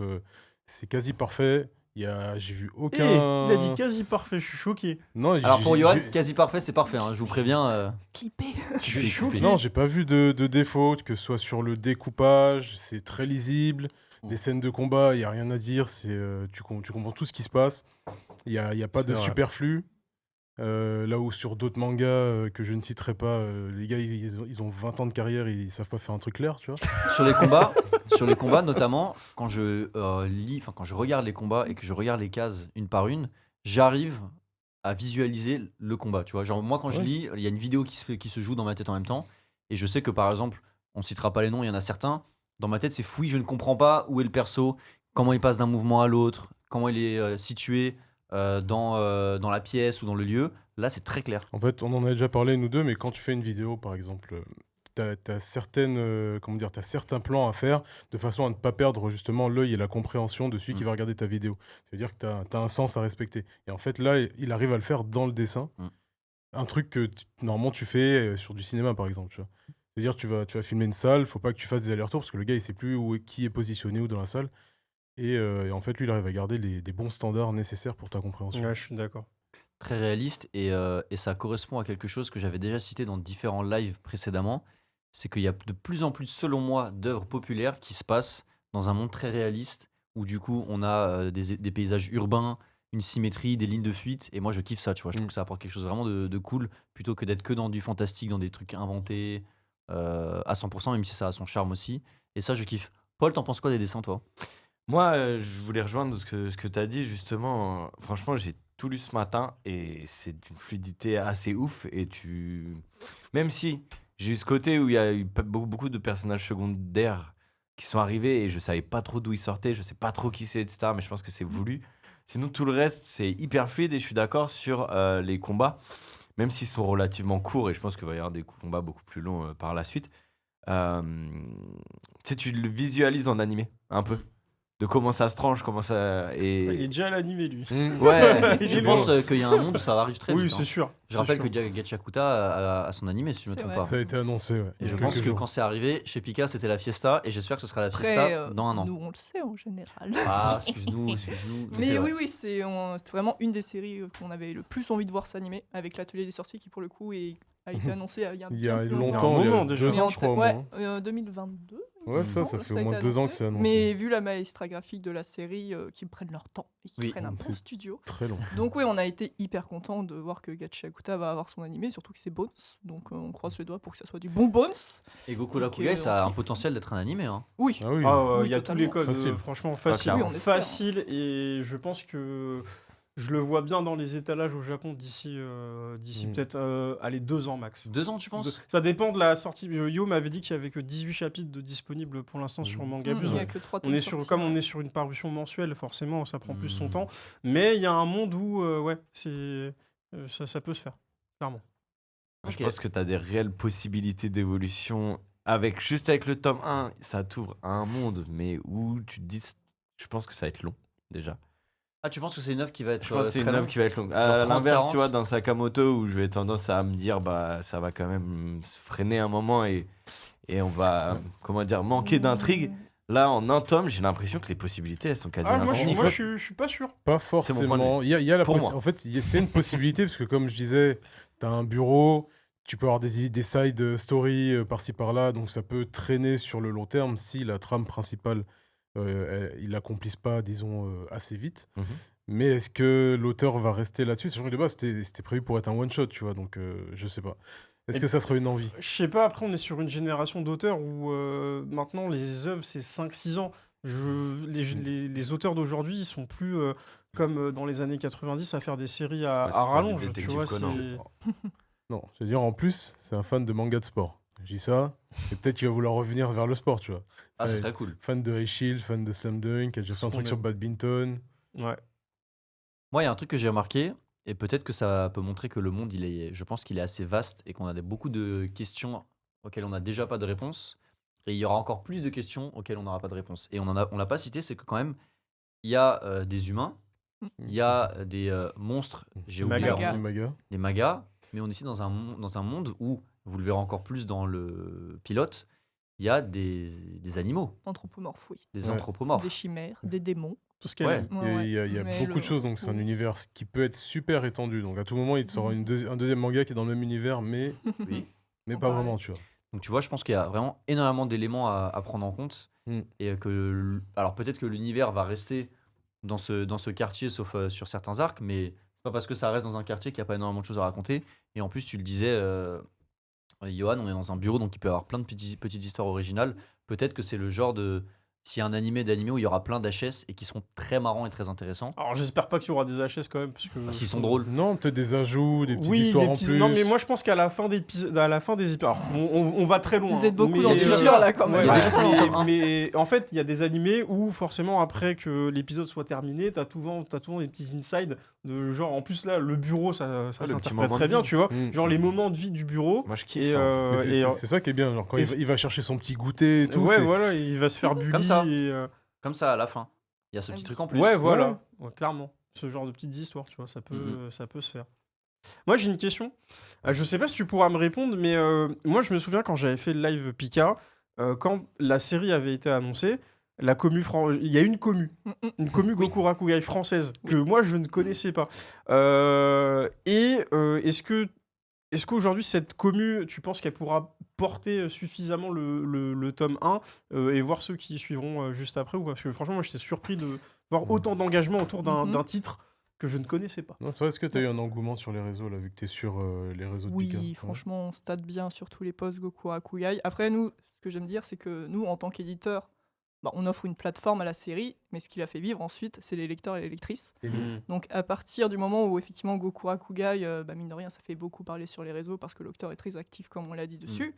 C'est quasi parfait. J'ai vu Eh, aucun. il a dit quasi parfait, je suis choqué. Non, Alors pour Johan, quasi parfait, c'est parfait, hein, je vous préviens. Clippé! Je suis choqué. Non, j'ai pas vu de défaut, que ce soit sur le découpage, c'est très lisible. Mm. Les scènes de combat, il y a rien à dire. Tu comprends tout ce qui se passe. Il y a pas C'est de vrai. superflu. Là où sur d'autres mangas que je ne citerai pas, les gars ils ont 20 ans de carrière, ils savent pas faire un truc clair, tu vois. Sur les combats notamment, quand je quand je regarde les combats et que je regarde les cases une par une, j'arrive à visualiser le combat. Tu vois, genre moi quand je Ouais. lis, il y a une vidéo qui se joue dans ma tête en même temps, et je sais que par exemple, on citera pas les noms, il y en a certains. Dans ma tête, c'est fouillis, je ne comprends pas où est le perso, comment il passe d'un mouvement à l'autre, comment il est situé dans la pièce ou dans le lieu. Là, c'est très clair. En fait, on en a déjà parlé nous deux, mais quand tu fais une vidéo, par exemple, t'as certains plans à faire de façon à ne pas perdre justement l'œil et la compréhension de celui qui Mm. va regarder ta vidéo. C'est-à-dire que t'as un sens à respecter. Et en fait, là, il arrive à le faire dans le dessin. Mm. Un truc que normalement tu fais sur du cinéma, par exemple. Tu vois. C'est-à-dire tu vas filmer une salle, faut pas que tu fasses des allers-retours parce que le gars il sait plus qui est positionné où dans la salle. Et en fait, lui, il arrive à garder des bons standards nécessaires pour ta compréhension. Ouais, je suis d'accord. Très réaliste et ça correspond à quelque chose que j'avais déjà cité dans différents lives précédemment. C'est qu'il y a de plus en plus, selon moi, d'œuvres populaires qui se passent dans un monde très réaliste où du coup on a des paysages urbains, une symétrie, des lignes de fuite. Et moi je kiffe ça, tu vois. Je trouve Mm. que ça apporte quelque chose vraiment de cool plutôt que d'être que dans du fantastique, dans des trucs inventés à 100%, même si ça a son charme aussi. Et ça, je kiffe. Paul, t'en penses quoi des dessins, toi? Moi, je voulais rejoindre ce que tu as dit, justement. Franchement, j'ai tout lu ce matin et c'est d'une fluidité assez ouf. Même si j'ai eu ce côté où il y a eu beaucoup de personnages secondaires qui sont arrivés et je savais pas trop d'où ils sortaient, je sais pas trop qui c'est, etc. Mais je pense que c'est voulu. Sinon, tout le reste, c'est hyper fluide et je suis d'accord sur les combats, même s'ils sont relativement courts et je pense qu'il va y avoir des combats beaucoup plus longs par la suite. Euh, Tu sais, tu le visualises en animé, un peu. De comment ça se tranche, comment ça. Il est Et. déjà à l'animé, lui. Ouais, Il Je est pense bon. qu'il y a un monde où ça arrive très Oui, vite. hein. c'est sûr. Je c'est rappelle sûr. que Gachakuta a son animé, si je ne me C'est trompe vrai. pas. Ça a été annoncé, ouais. Et il y je a pense quelques que jours. quand c'est arrivé, chez Pika, c'était la fiesta, et j'espère que ce sera la Après, fiesta dans un an. nous, on le sait en général. Ah, excuse-nous, excuse-nous. Mais c'est oui, vrai. oui, c'est vraiment une des séries qu'on avait le plus envie de voir s'animer, avec l'Atelier des sorciers qui, pour le coup, a été annoncé il y a Il y a bien plus longtemps, il y a moment, déjà. 2 ans, je crois, au Ouais, moins. 2022. il Ouais, me ça semble, fait au a moins été 2 ans que annoncé. c'est annoncé. Mais vu la maestra graphique de la série, qui prennent leur temps et qui Oui. prennent un bon C'est- studio. Très long. Donc oui, on a été hyper content de voir que Gachakuta va avoir son animé, surtout que c'est Bones. Donc on croise les doigts pour que ça soit du bon Bones. Et Goku Donc, Lakugai, ça a on un kiffe. potentiel d'être un animé. Hein. Oui. Ah oui. Ah, Oui, il y a tous les totalement. codes, Facile. franchement, facile. Oui, on espère. Facile, et je pense que je le vois bien dans les étalages au Japon d'ici peut-être allez, 2 ans max. 2 ans, tu penses? Ça dépend de la sortie. Yo m'avait dit qu'il y avait que 18 chapitres de disponibles pour l'instant sur Manga Il Buzz. n'y a que 3 On est sur, comme on est sur une parution mensuelle, forcément, ça prend plus son temps. Mais il y a un monde où, ouais, ça peut se faire, clairement. Je Ok. pense que tu as des réelles possibilités d'évolution. Juste avec le tome 1, ça t'ouvre à un monde, mais où tu te dis. Je pense que ça va être long, déjà. Ah, tu penses que c'est une œuvre qui va être Je pense que c'est très une œuvre longue qui va être longue. Genre À 30, l'inverse, 40. tu vois, d'un Sakamoto où je vais tendance à me dire, bah, ça va quand même se freiner un moment et on va, comment dire, manquer d'intrigue. Là, en un tome, j'ai l'impression que les possibilités, elles sont quasi Ah, moi, infinies. je suis pas sûr. Pas mon point de forcément. Il y a la Pour possi- moi. En fait, c'est une possibilité parce que, comme je disais, tu as un bureau, tu peux avoir des side stories par-ci par-là, donc ça peut traîner sur le long terme si la trame principale, ils l'accomplissent pas, disons, assez vite. Mhm. Mais est-ce que l'auteur va rester là-dessus? Sachant que de base, c'était prévu pour être un one-shot, tu vois, donc je sais pas. Est-ce Et- que ça serait une envie? Je sais pas, après, on est sur une génération d'auteurs où maintenant, les œuvres, c'est 5-6 ans. Les auteurs d'aujourd'hui, ils sont plus comme dans les années 90 à faire des séries à Ouais, c'est pas du rallonge. Tu détective vois, Conan. Non, je veux dire, en plus, c'est un fan de manga de sport. Je dis ça, et peut-être qu'il va vouloir revenir vers le sport, tu vois. Ah, ce Ouais. serait cool. Fan de High Shield, fan de Slam Dunk, qui a déjà fait un qu'on truc sur aime. badminton. Ouais. Moi, il y a un truc que j'ai remarqué, et peut-être que ça peut montrer que le monde, je pense qu'il est assez vaste et qu'on a beaucoup de questions auxquelles on n'a déjà pas de réponse. Et il y aura encore plus de questions auxquelles on n'aura pas de réponse. Et on l'a pas cité, c'est que quand même, il y a des humains, il y a des monstres, j'ai oublié Magas. leur nom, Les magas. des magas, mais on est aussi dans un monde où, vous le verrez encore plus dans le pilote, il y a des animaux, Anthropomorphes, oui. des Ouais. anthropomorphes. Des chimères, des démons. Tout ce qu'elle Ouais. aime. Il y a Mais beaucoup de choses, donc c'est un oui. univers qui peut être super étendu. Donc à tout moment, il te sort un deuxième manga qui est dans le même univers, mais, Oui. mais Bon, pas bah, vraiment, tu vois. Donc tu vois, je pense qu'il y a vraiment énormément d'éléments à prendre en compte. Mm. Et alors peut-être que l'univers va rester dans ce quartier, sauf sur certains arcs, mais c'est pas parce que ça reste dans un quartier qu'il n'y a pas énormément de choses à raconter. Et en plus, tu le disais, Johan, on est dans un bureau, donc il peut y avoir plein de petites histoires originales. Peut-être que c'est le genre de... S'il y a un d'animé où il y aura plein d'HS et qui seront très marrants et très intéressants. Alors, j'espère pas qu'il y aura des HS quand même. Parce que S'ils sont drôles. Non, peut-être des ajouts, des petites Oui, histoires des en petits... plus. Non, mais moi je pense qu'à la fin des épisodes. Alors, on va très loin. Vous êtes beaucoup mais- dans le futur, là, quand même. Il y a déjà ça dans le tome 1. mais en fait, il y a des animés où forcément, après que l'épisode soit terminé, t'as souvent des petits insides de genre. En plus, là, le bureau, ça le petit s'interprète moment très de bien, vie. tu vois. Mm. Genre les moments de vie du bureau. Moi, je kiffe Et, ça. Mais c'est ça qui est bien, genre quand et il va chercher son petit goûter et tout. ouais, c'est- voilà, il va se faire bully. Comme ça. Et, Comme ça, à la fin. Il y a ce petit truc en plus. ouais, voilà. Ouais, clairement. Ce genre de petites histoires, tu vois, ça peut se faire. Moi, j'ai une question. Je sais pas si tu pourras me répondre, mais moi, je me souviens quand j'avais fait le live Pika, quand la série avait été annoncée, il y a une commu. Une commu Goku Rakugai française que moi je ne connaissais pas. Est-ce qu'aujourd'hui cette commu, tu penses qu'elle pourra porter suffisamment le tome 1 et voir ceux qui suivront juste après ou pas? Parce que franchement, moi j'étais surpris de voir autant d'engagement autour d'un titre que je ne connaissais pas. Non, c'est vrai, est-ce que tu as eu un engouement sur les réseaux, là, vu que tu es sur les réseaux de Pika? Oui, franchement, on state bien sur tous les posts Goku Rakugai. Après, nous, ce que j'aime dire, c'est que nous, en tant qu'éditeur, on offre une plateforme à la série, mais ce qui la fait vivre ensuite, c'est les lecteurs et les lectrices. Donc à partir du moment où effectivement Goku Rakugai, mine de rien, ça fait beaucoup parler sur les réseaux parce que l'auteur est très actif comme on l'a dit dessus,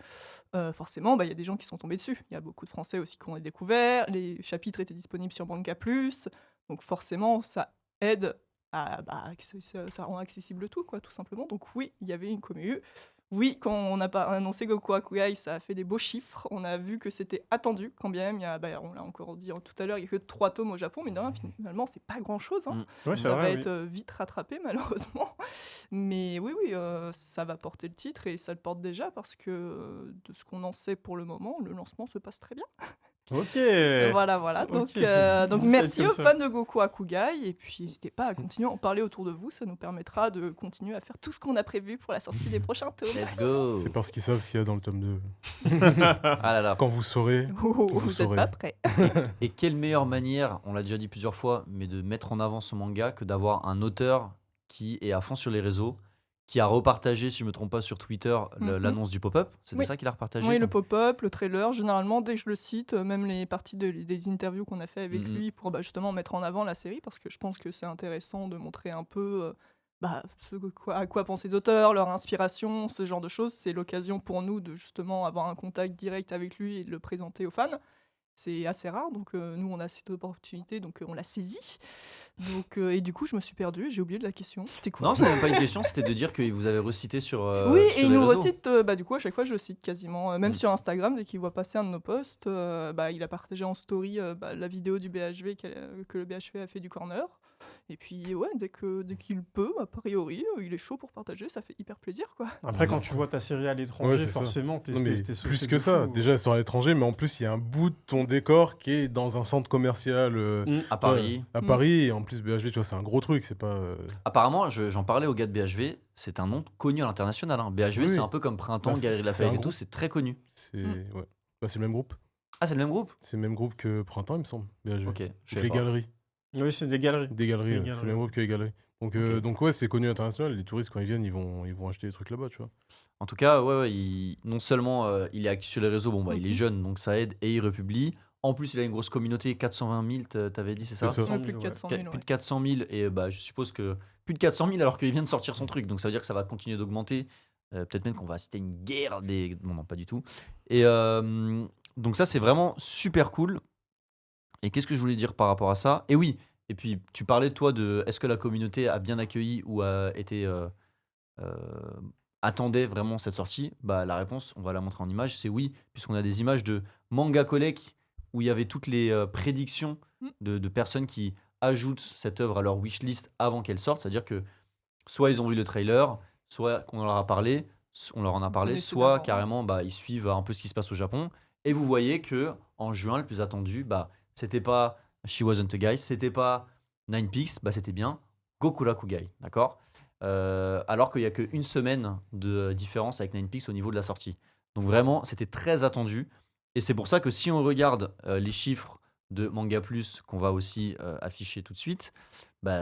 forcément, il y a des gens qui sont tombés dessus. Il y a beaucoup de Français aussi qui ont découvert, les chapitres étaient disponibles sur Manga Plus, donc forcément ça aide ça rend accessible tout, quoi, tout simplement. Donc oui, il y avait une commu. Oui, quand on a annoncé Goku Rakugai, ça a fait des beaux chiffres. On a vu que c'était attendu, quand bien même. On l'a encore dit tout à l'heure, il n'y a que 3 tomes au Japon, mais de rien, finalement, c'est pas grand-chose. Ouais, Ça va être vite rattrapé, malheureusement. Mais oui, ça va porter le titre et ça le porte déjà parce que de ce qu'on en sait pour le moment, le lancement se passe très bien. Ok. Voilà. Donc, Ok, donc dis ça merci comme aux ça. fans de Goku Rakugai. Et puis, n'hésitez pas à continuer à en parler autour de vous. Ça nous permettra de continuer à faire tout ce qu'on a prévu pour la sortie des prochains tomes. Let's go. C'est parce qu'ils savent ce qu'il y a dans le tome 2. Ah là là. Quand vous saurez, Oh, vous vous n'êtes saurez. pas prêts. Et quelle meilleure manière, on l'a déjà dit plusieurs fois, mais de mettre en avant ce manga que d'avoir un auteur qui est à fond sur les réseaux, qui a repartagé, si je me trompe pas, sur Twitter l'annonce du pop-up. C'était Oui. ça qu'il a repartagé. Oui, le pop-up, le trailer, généralement, dès que je le cite, même les parties des interviews qu'on a fait avec lui pour justement mettre en avant la série, parce que je pense que c'est intéressant de montrer un peu à quoi pensent les auteurs, leur inspiration, ce genre de choses. C'est l'occasion pour nous de justement avoir un contact direct avec lui et de le présenter aux fans. C'est assez rare, donc nous on a cette opportunité, donc on l'a saisie. Donc, et du coup, je me suis perdue, j'ai oublié de la question. C'était quoi? Non, c'était même pas une question, c'était de dire que vous avez recité sur. Oui, sur et il les nous réseaux. recite, du coup, à chaque fois, je le cite quasiment. Même Mm. sur Instagram, dès qu'il voit passer un de nos posts, il a partagé en story la vidéo du BHV que le BHV a fait du corner. Et puis, ouais, dès qu'il peut, a priori, il est chaud pour partager, ça fait hyper plaisir, quoi. Après, quand tu vois ta série à l'étranger, Ouais, c'est ça. forcément, t'es Non, mais saucé plus de que ça, fou. déjà elles sont à l'étranger, mais en plus il y a un bout de ton décor qui est dans un centre commercial À Paris. à Paris, et en plus BHV, tu vois, c'est un gros truc, c'est pas. Apparemment, j'en parlais au gars de BHV, c'est un nom connu à l'international. hein. BHV, Oui. c'est un peu comme Printemps, Bah, Galerie de c'est Lafayette un et tout, groupe. c'est très connu. C'est ouais. Bah, c'est le même groupe. Ah, c'est le même groupe? C'est le même groupe que Printemps, il me semble. BHV. Ok, je Les savais pas. galeries. Oui, c'est des galeries. Des galeries, Des ouais, c'est galeries. le même groupe que les galeries. Donc, Ok. donc ouais, c'est connu à l'international. Les touristes, quand ils viennent, ils vont acheter des trucs là-bas, tu vois. En tout cas, ouais, non seulement il est actif sur les réseaux, il est Mhm. jeune, donc ça aide, et il republie. En plus, il a une grosse communauté, 420 000, t'avais dit, c'est ça? C'est ça. Ouais, plus de Ouais. 400 000, Plus de 400 000, et je suppose que plus de 400 000 alors qu'il vient de sortir son truc, donc ça veut dire que ça va continuer d'augmenter. Peut-être même qu'on va assister à une guerre des. Non, pas du tout. Et donc, ça, c'est vraiment super cool. Et qu'est-ce que je voulais dire par rapport à ça? Et oui, et puis tu parlais, toi, de est-ce que la communauté a bien accueilli ou a été. Attendait vraiment cette sortie? La réponse, on va la montrer en image, c'est oui, puisqu'on a des images de Manga Collect où il y avait toutes les prédictions de personnes qui ajoutent cette œuvre à leur wishlist avant qu'elle sorte. C'est-à-dire que soit ils ont vu le trailer, soit on leur a parlé, on leur en a parlé, connaissaient soit d'avant. carrément ils suivent un peu ce qui se passe au Japon. Et vous voyez que en juin, le plus attendu, c'était pas She Wasn't a Guy, c'était pas Nine Pics, c'était bien Goku Rakugai, d'accord? Alors qu'il n'y a qu'une semaine de différence avec Nine Pics au niveau de la sortie. Donc vraiment, c'était très attendu. Et c'est pour ça que si on regarde les chiffres de Manga Plus qu'on va aussi afficher tout de suite,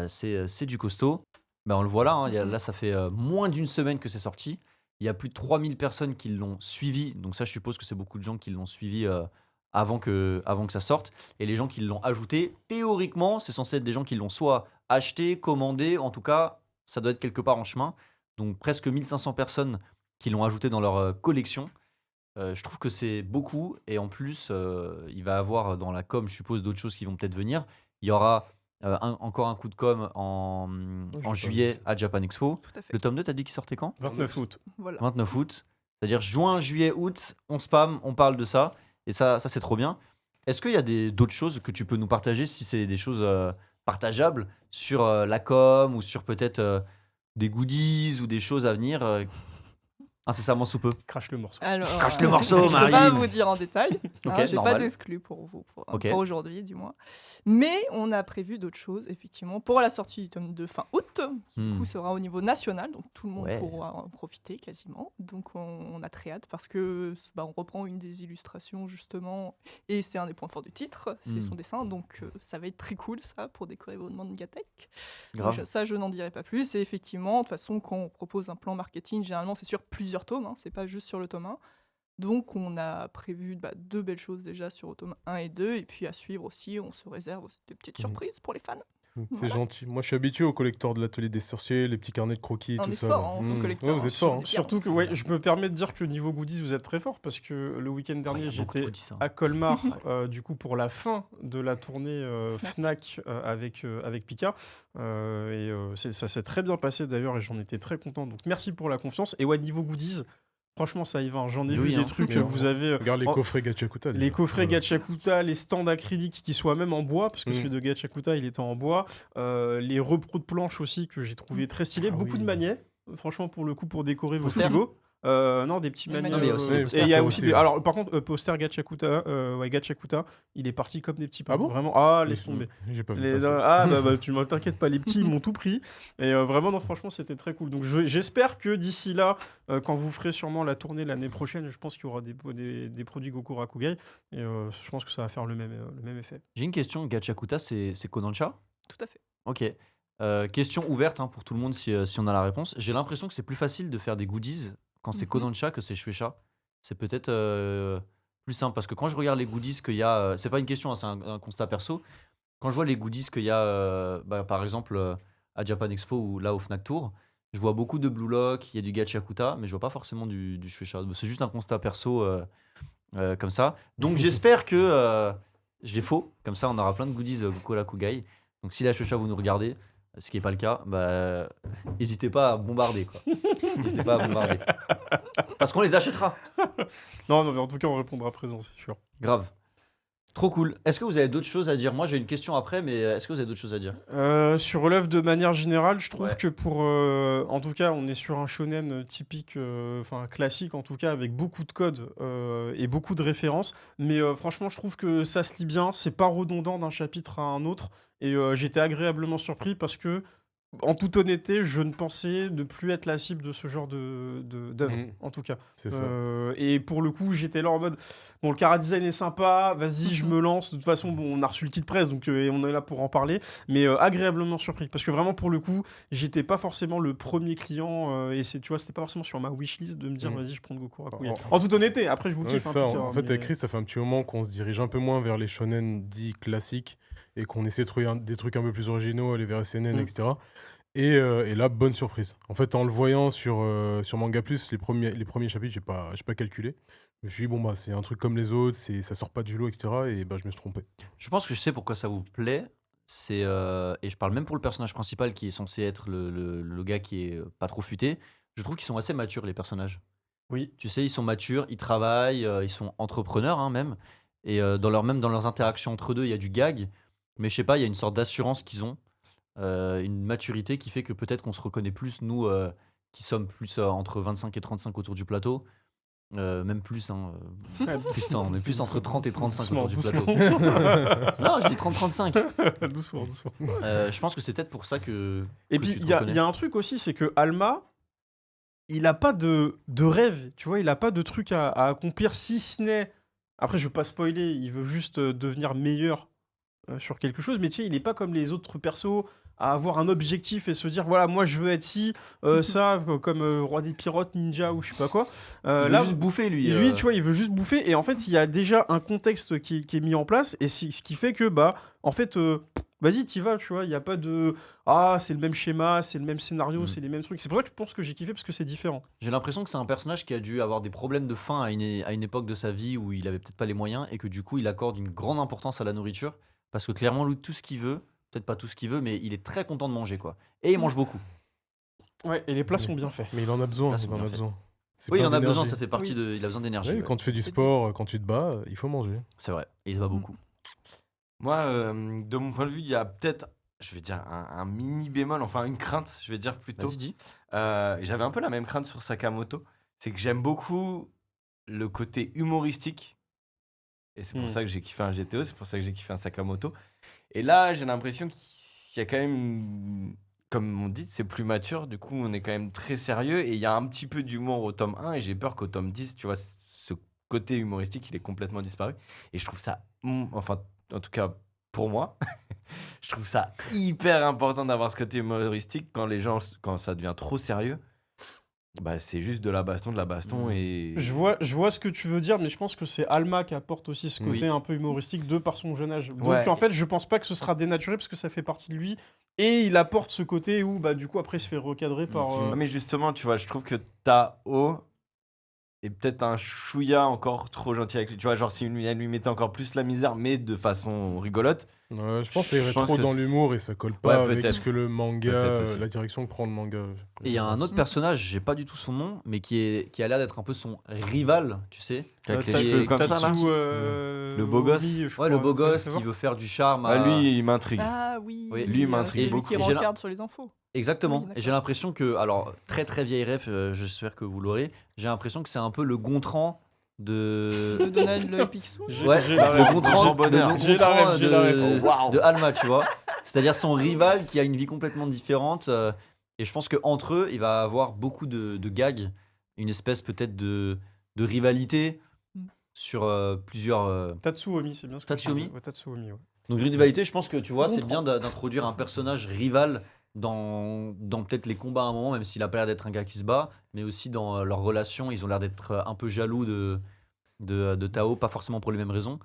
c'est du costaud. On le voit là, hein, là ça fait moins d'une semaine que c'est sorti. Il y a plus de 3000 personnes qui l'ont suivi. Donc ça, je suppose que c'est beaucoup de gens qui l'ont suivi avant que ça sorte. Et les gens qui l'ont ajouté, théoriquement, c'est censé être des gens qui l'ont soit acheté, commandé, en tout cas, ça doit être quelque part en chemin. Donc presque 1500 personnes qui l'ont ajouté dans leur collection. Je trouve que c'est beaucoup. Et en plus, il va y avoir dans la com, je suppose, d'autres choses qui vont peut-être venir. Il y aura encore un coup de com en juillet à Japan Expo. Tout à fait. Le tome 2, t'as dit qu'il sortait quand? 29 août. Voilà. 29 août. C'est-à-dire juin, juillet, août, on spam, on parle de ça. Et ça c'est trop bien. Est-ce qu'il y a d'autres choses que tu peux nous partager, si c'est des choses partageables, sur la com ou sur peut-être des goodies ou des choses à venir Incessamment sous peu. Crache le morceau. Alors, Crache le morceau, je ne peux pas Marine. vous dire en détail. Ok, J'ai normal. pas d'exclus pour vous, Ok. pour aujourd'hui du moins. Mais on a prévu d'autres choses, effectivement, pour la sortie du tome 2 fin août, qui du coup sera au niveau national, donc tout le monde Ouais. pourra en profiter quasiment. Donc on a très hâte parce que on reprend une des illustrations justement, et c'est un des points forts du titre, c'est son dessin, donc ça va être très cool ça pour décorer vos Mangatech. Grave. Donc, ça je n'en dirai pas plus, et effectivement, de toute façon quand on propose un plan marketing, généralement c'est sur plusieurs tomes, c'est pas juste sur le tome 1. Donc on a prévu 2 belles choses déjà sur le tome 1 et 2, et puis à suivre aussi, on se réserve aussi des petites surprises pour les fans. C'est Voilà. gentil. Moi, je suis habitué aux collecteurs de l'atelier des sorciers, les petits carnets de croquis, On tout est ça. fort là. en tant que collecteur, Ouais, vous êtes fort. on est bien. Surtout que je me permets de dire que niveau goodies, vous êtes très fort parce que le week-end dernier, Il y a beaucoup de j'étais goodies, hein. à Colmar, du coup, pour la fin de la tournée Fnac avec Pika. Ça s'est très bien passé d'ailleurs et j'en étais très content. Donc merci pour la confiance. Et ouais, niveau goodies, franchement, ça y va. J'en ai Oui, vu hein. des trucs Mais que on- vous avez. Regarde les en- coffrets Gachakuta. Les déjà. coffrets Voilà. Gachakuta, les stands acryliques qui soient même en bois, parce que celui de Gachakuta il était en bois, les repros de planches aussi que j'ai trouvé très stylés, Ah beaucoup oui. de maniets, franchement pour le coup pour décorer vos Posters frigos. Non, des petits Des maniets. maniets. Non, mais il y a aussi et des il posters, y a ça aussi aussi, des. ouais. Alors par contre, poster Gachakuta, Gachakuta, il est parti comme des petits pains. Ah bon Vraiment, ah laisse tomber. J'ai pas vu Les- passer. tu m'en t'inquiète pas, les petits ils m'ont tout pris. Et vraiment, non, franchement, c'était très cool. Donc j'espère que d'ici là, quand vous ferez sûrement la tournée l'année prochaine, je pense qu'il y aura des produits Goku Rakugai. Et je pense que ça va faire le même effet. J'ai une question. Gachakuta, c'est Kodansha? Tout à fait. Ok. Question ouverte pour tout le monde si on a la réponse. J'ai l'impression que c'est plus facile de faire des goodies quand c'est Kodansha que c'est Shueisha. C'est peut-être plus simple parce que quand je regarde les goodies qu'il y a, c'est pas une question, c'est un constat perso. Quand je vois les goodies qu'il y a, par exemple à Japan Expo ou là au Fnac Tour, je vois beaucoup de Blue Lock, il y a du Gachakuta, mais je vois pas forcément du Shueisha. C'est juste un constat perso comme ça. Donc j'espère que j'ai faux. Comme ça, on aura plein de goodies Goku Rakugai. Donc si la Shueisha vous nous regardez, ce qui n'est pas le cas, n'hésitez pas à bombarder. Quoi. N'hésitez pas à bombarder. Parce qu'on les achètera. Non, mais en tout cas, on répondra présent, c'est sûr. Grave. Trop cool. Est-ce que vous avez d'autres choses à dire? Moi, j'ai une question après, mais est-ce que vous avez d'autres choses à dire? Sur l'œuvre de manière générale, je trouve Ouais. que en tout cas, on est sur un shonen typique, classique en tout cas, avec beaucoup de codes et beaucoup de références. Mais franchement, je trouve que ça se lit bien, c'est pas redondant d'un chapitre à un autre. Et j'étais agréablement surpris parce que, en toute honnêteté, je ne pensais ne plus être la cible de ce genre d'œuvre, en tout cas. C'est ça. Et pour le coup, j'étais là en mode, bon, le chara design est sympa, vas-y, je me lance. De toute façon, bon, on a reçu le kit presse, donc et on est là pour en parler. Mais agréablement surpris, parce que vraiment, pour le coup, j'étais pas forcément le premier client, et tu vois, c'était pas forcément sur ma wishlist de me dire, vas-y, je prends Goku Rakugai. En toute honnêteté, après, je vous Ouais, kiffe. c'est ça. En fait, mais- avec Chris, ça fait un petit moment qu'on se dirige un peu moins vers les shonen dits classiques et qu'on essaie de trouver des trucs un peu plus originaux, aller vers SNN, etc. Et là, bonne surprise. En fait, en le voyant sur Manga Plus, les premiers chapitres, j'ai pas calculé. Je me suis dit, bon, c'est un truc comme les autres, ça sort pas du lot, etc. Et je me suis trompé. Je pense que je sais pourquoi ça vous plaît. Et je parle même pour le personnage principal qui est censé être le gars qui est pas trop futé. Je trouve qu'ils sont assez matures, les personnages. Oui. Tu sais, ils sont matures, ils travaillent, ils sont entrepreneurs même. Et dans leurs interactions entre eux, il y a du gag. Mais je sais pas, il y a une sorte d'assurance qu'ils ont. Une maturité qui fait que peut-être qu'on se reconnaît plus, nous qui sommes plus entre 25 et 35 autour du plateau. Même plus, plus, on est plus entre 30 et 35 autour du plateau. Non, je dis 30-35. Doucement. Je pense que c'est peut-être pour ça que. Et que puis, tu te il y reconnais. a un truc aussi, c'est que Alma, il a pas de rêve, tu vois, il a pas de truc à accomplir, si ce n'est... Après, je veux pas spoiler, il veut juste devenir meilleur sur quelque chose, mais tu sais, il est pas comme les autres persos à avoir un objectif et se dire, voilà, moi je veux être ça, comme Roi des Pirates, Ninja ou je sais pas quoi. Il veut Là, juste bouffer, lui. lui, tu vois, il veut juste bouffer, et en fait, il y a déjà un contexte qui est mis en place, et ce qui fait que, en fait, vas-y, t'y vas, tu vois, il n'y a pas de c'est le même schéma, c'est le même scénario, c'est les mêmes trucs. C'est pour ça que je pense que j'ai kiffé parce que c'est différent. J'ai l'impression que c'est un personnage qui a dû avoir des problèmes de faim à une époque de sa vie où il avait peut-être pas les moyens et que du coup il accorde une grande importance à la nourriture parce que clairement lui tout ce qu'il veut, peut-être pas tout ce qu'il veut, mais il est très content de manger quoi. Et il mange beaucoup. Ouais, et les plats sont bien faits. Mais il en a besoin. Là, c'est Il en bien a fait. besoin. C'est Oui, il plein en a besoin, d'énergie. ça fait partie Oui. de. Il a besoin d'énergie. Ouais, ouais. quand tu fais du C'est sport, quand tu te bats, il faut manger. C'est vrai. Et il se bat beaucoup. Moi, de mon point de vue, il y a peut-être, je vais dire, un mini bémol, enfin une crainte, je vais dire plutôt. Vas-y, dis. Et j'avais un peu la même crainte sur Sakamoto. c'est que j'aime beaucoup le côté humoristique. Et c'est pour ça que j'ai kiffé un GTO, c'est pour ça que j'ai kiffé un Sakamoto. Et là, j'ai l'impression qu'il y a quand même, comme on dit, c'est plus mature. Du coup, on est quand même très sérieux. Et il y a un petit peu d'humour au tome 1. Et j'ai peur qu'au tome 10, tu vois, ce côté humoristique, il est complètement disparu. Et je trouve ça, enfin, en tout cas, pour moi, je trouve ça hyper important d'avoir ce côté humoristique quand ça devient trop sérieux. Bah, c'est juste de la baston et. Je vois ce que tu veux dire, mais je pense que c'est Alma qui apporte aussi ce côté Oui. un peu humoristique de par son jeune âge. Donc Ouais. en fait, je pense pas que ce sera dénaturé parce que ça fait partie de lui. Et il apporte ce côté où, bah, du coup, après, il se fait recadrer par. Ah, mais justement, tu vois, je trouve que Tao est peut-être un chouïa encore trop gentil avec lui. Tu vois, genre, si elle lui mettait encore plus la misère, mais de façon rigolote. Ouais, je pense que ça irait Je pense trop que dans c'est- l'humour et ça colle pas Ouais, avec peut-être. ce que le manga, Peut-être aussi. la direction que prend le manga. Et il y a un autre personnage, j'ai pas du tout son nom, mais qui a l'air d'être un peu son rival, tu sais. Avec les T'as- cheveux comme ça, là. Tatsu, Le beau gosse. Omi, je Ouais, crois. le beau gosse Fais qui voir. veut faire du charme. Ah, lui, il m'intrigue. Ah oui, Oui, lui, il m'intrigue celui beaucoup. qui Et j'ai regarde sur les infos. Exactement. Oui, Et j'ai l'impression que, alors, très très vieille ref, j'espère que vous l'aurez, j'ai l'impression que c'est un peu le Gontran De de. Donald le Picsou. Ouais, J'ai la le ref. Gontran, bonheur. le J'ai la Gontran ref, j'ai la ref. de, Oh, waouh. de Alma, tu vois. C'est-à-dire son rival qui a une vie complètement différente. Et je pense qu'entre eux, il va avoir beaucoup de gags, une espèce peut-être de rivalité Mm. sur plusieurs. Tatsuomi, c'est bien ce que Tatsuomi tu dis. Ouais, Tatsuomi, ouais. Donc une rivalité, je pense que tu vois, c'est Gontran. bien d'introduire un personnage rival dans peut-être les combats à un moment, même s'il a pas l'air d'être un gars qui se bat, mais aussi dans leur relation, ils ont l'air d'être un peu jaloux de Tao, pas forcément pour les mêmes raisons.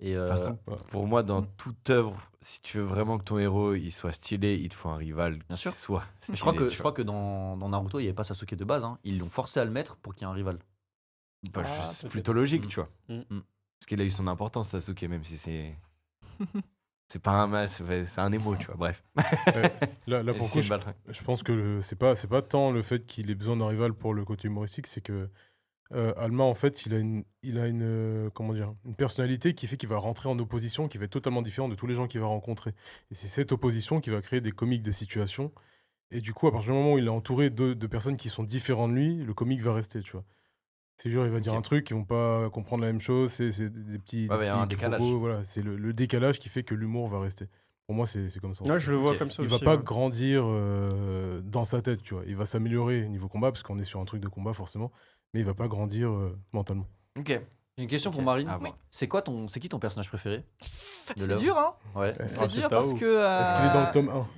Et De toute façon, ouais. pour moi, dans toute œuvre, si tu veux vraiment que ton héros il soit stylé, il te faut un rival Bien sûr. qui soit stylé. je crois que dans Naruto, il n'y avait pas Sasuke de base, hein. Ils l'ont forcé à le mettre pour qu'il y ait un rival. Bah, Ah, c'est peut-être. plutôt logique, Mm. tu vois. Mm. Parce qu'il a eu son importance, Sasuke, même si c'est. C'est pas un mas, c'est un émo, tu vois. Bref. Là, Et pour c'est le une coup, balle. je pense que c'est pas tant le fait qu'il ait besoin d'un rival pour le côté humoristique, c'est que Alma, en fait, il a comment dire, une personnalité qui fait qu'il va rentrer en opposition, qui va être totalement différent de tous les gens qu'il va rencontrer. Et c'est cette opposition qui va créer des comiques de situation. Et du coup, à partir du moment où il est entouré de personnes qui sont différentes de lui, le comique va rester, tu vois. C'est genre, il va dire Ok. un truc, ils vont pas comprendre la même chose, c'est des petits, Ouais, il y a un décalage. propos, voilà, c'est le décalage qui fait que l'humour va rester. Pour moi, c'est comme ça. en Ouais, fait. je le vois Ok. comme ça Il aussi. va pas ouais. grandir dans sa tête, tu vois. Il va s'améliorer niveau combat, parce qu'on est sur un truc de combat forcément, mais il va pas grandir mentalement. Ok. J'ai une question Ok, pour Marine. à voir. C'est qui ton personnage préféré de C'est l'œuvre dur, hein. Ouais. C'est dur Tao. parce que. Est-ce qu'il est dans le tome 1?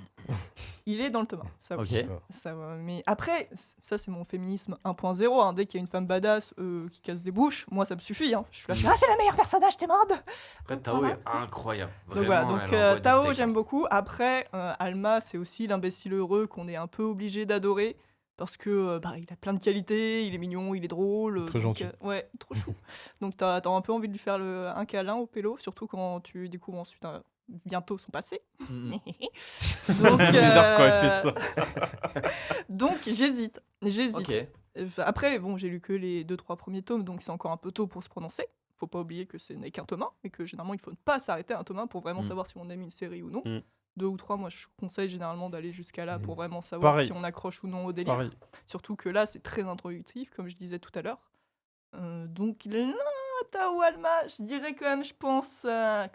Il est dans le tome 1, ça Ok. oui. Ça va. Mais après, ça c'est mon féminisme 1.0. Hein. Dès qu'il y a une femme badass qui casse des bouches, moi ça me suffit. Hein. Je suis là, je fais, ah c'est le meilleur personnage, t'es morde. Après, Tao est incroyable. Donc voilà, Vraiment, donc elle envoie du Tao steak, j'aime hein. beaucoup. Après, Alma c'est aussi l'imbécile heureux qu'on est un peu obligé d'adorer. Parce que bah, il a plein de qualités, il est mignon, il est drôle. Très donc, gentil. ouais, trop chou. Donc t'as un peu envie de lui faire un câlin au pélo, surtout quand tu découvres ensuite bientôt son passé. Mm. Donc, Il m'énerve quand il fait ça. donc j'hésite. Ok. Après, bon, j'ai lu que les 2-3 premiers tomes, donc c'est encore un peu tôt pour se prononcer. Faut pas oublier que ce n'est qu'un tome 1 et que généralement il faut ne pas s'arrêter à un tome 1 pour vraiment Mm. savoir si on aime une série ou non. Mm. 2 ou 3, moi je conseille généralement d'aller jusqu'à là pour vraiment savoir Pareil. si on accroche ou non au délire. Pareil. Surtout que là, c'est très introductif, comme je disais tout à l'heure. Donc là, Tao Alma, je dirais quand même, je pense Tao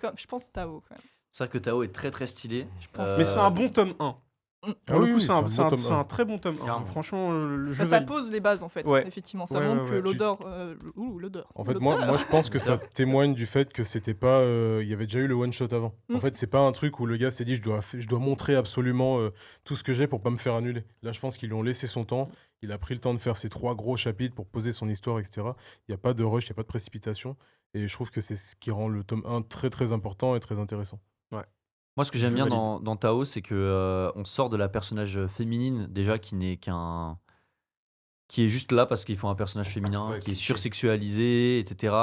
quand même. C'est vrai que Tao est très très stylé. Mais c'est un bon tome 1. Pour Ah le oui, coup, oui, c'est c'est un, un bon c'est un- tome c'est 1. un très bon tome 1. Clairement. Franchement, le jeu Ça valide. pose les bases en fait, Ouais. effectivement. Ça Ouais, montre ouais, que ouais. l'odeur. L'odeur. En fait, moi, je pense que ça témoigne du fait que c'était pas. Il y avait déjà eu le one shot avant. En Mm. fait, c'est pas un truc où le gars s'est dit je dois montrer absolument tout ce que j'ai pour pas me faire annuler. Là, je pense qu'ils lui ont laissé son temps. Il a pris le temps de faire ses 3 gros chapitres pour poser son histoire, etc. Il n'y a pas de rush, il n'y a pas de précipitation. Et je trouve que c'est ce qui rend le tome 1 très très important et très intéressant. Moi, ce que Je j'aime bien valide. dans Tao, c'est que on sort de la personnage féminine déjà qui est juste là parce qu'il faut un personnage féminin, Ouais, qui est cliché. sursexualisé, etc.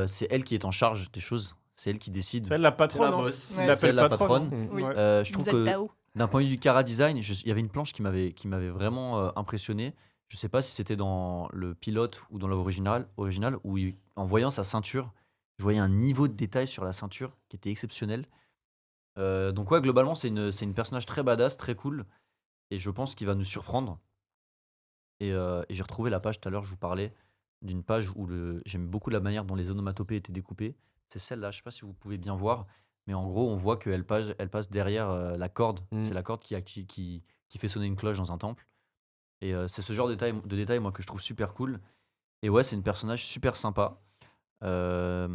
C'est elle qui est en charge des choses. C'est elle qui décide. C'est elle la C'est patronne. la hein. boss. Il Ouais. l'appelle C'est elle la patronne. patronne. hein. Oui. Ouais. Je trouve Vous êtes que Tao. d'un point de vue du chara design, il y avait une planche qui m'avait vraiment impressionné. Je sais pas si c'était dans le pilote ou dans l'original, où en voyant sa ceinture, je voyais un niveau de détail sur la ceinture qui était exceptionnel. Donc ouais, globalement, c'est une personnage très badass, très cool, et je pense qu'il va nous surprendre. Et j'ai retrouvé la page tout à l'heure, je vous parlais d'une page où j'aime beaucoup la manière dont les onomatopées étaient découpées. C'est celle-là, je sais pas si vous pouvez bien voir, mais en gros, on voit elle passe derrière la corde. Mm. C'est la corde qui fait sonner une cloche dans un temple. Et c'est ce genre de détail, moi, que je trouve super cool. Et ouais, c'est une personnage super sympa que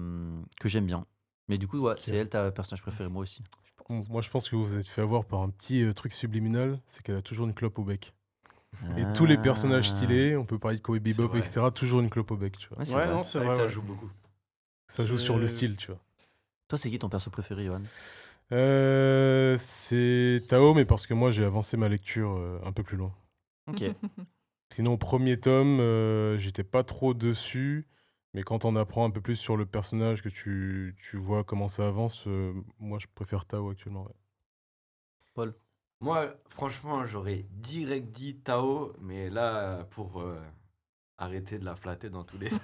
j'aime bien. Mais du coup, ouais, c'est elle ta personnage préféré, moi aussi. Je pense. Moi, je pense que vous vous êtes fait avoir par un petit truc subliminal, c'est qu'elle a toujours une clope au bec. Et tous les personnages Ah. stylés, on peut parler de Cowboy Bebop, vrai. etc., toujours une clope au bec, tu vois. Ouais, c'est Ouais, vrai. non, c'est vrai vrai. que ça ouais. joue beaucoup. Ça joue sur le C'est- style, tu vois. Toi, c'est qui ton perso préféré, Johan? C'est Tao, mais parce que moi, j'ai avancé ma lecture un peu plus loin. Ok. Sinon, au premier tome, j'étais pas trop dessus. Mais quand on apprend un peu plus sur le personnage, que tu vois comment ça avance, moi, je préfère Tao actuellement. Ouais. Paul? Moi, franchement, j'aurais direct dit Tao, mais là, pour arrêter de la flatter dans tous les sens,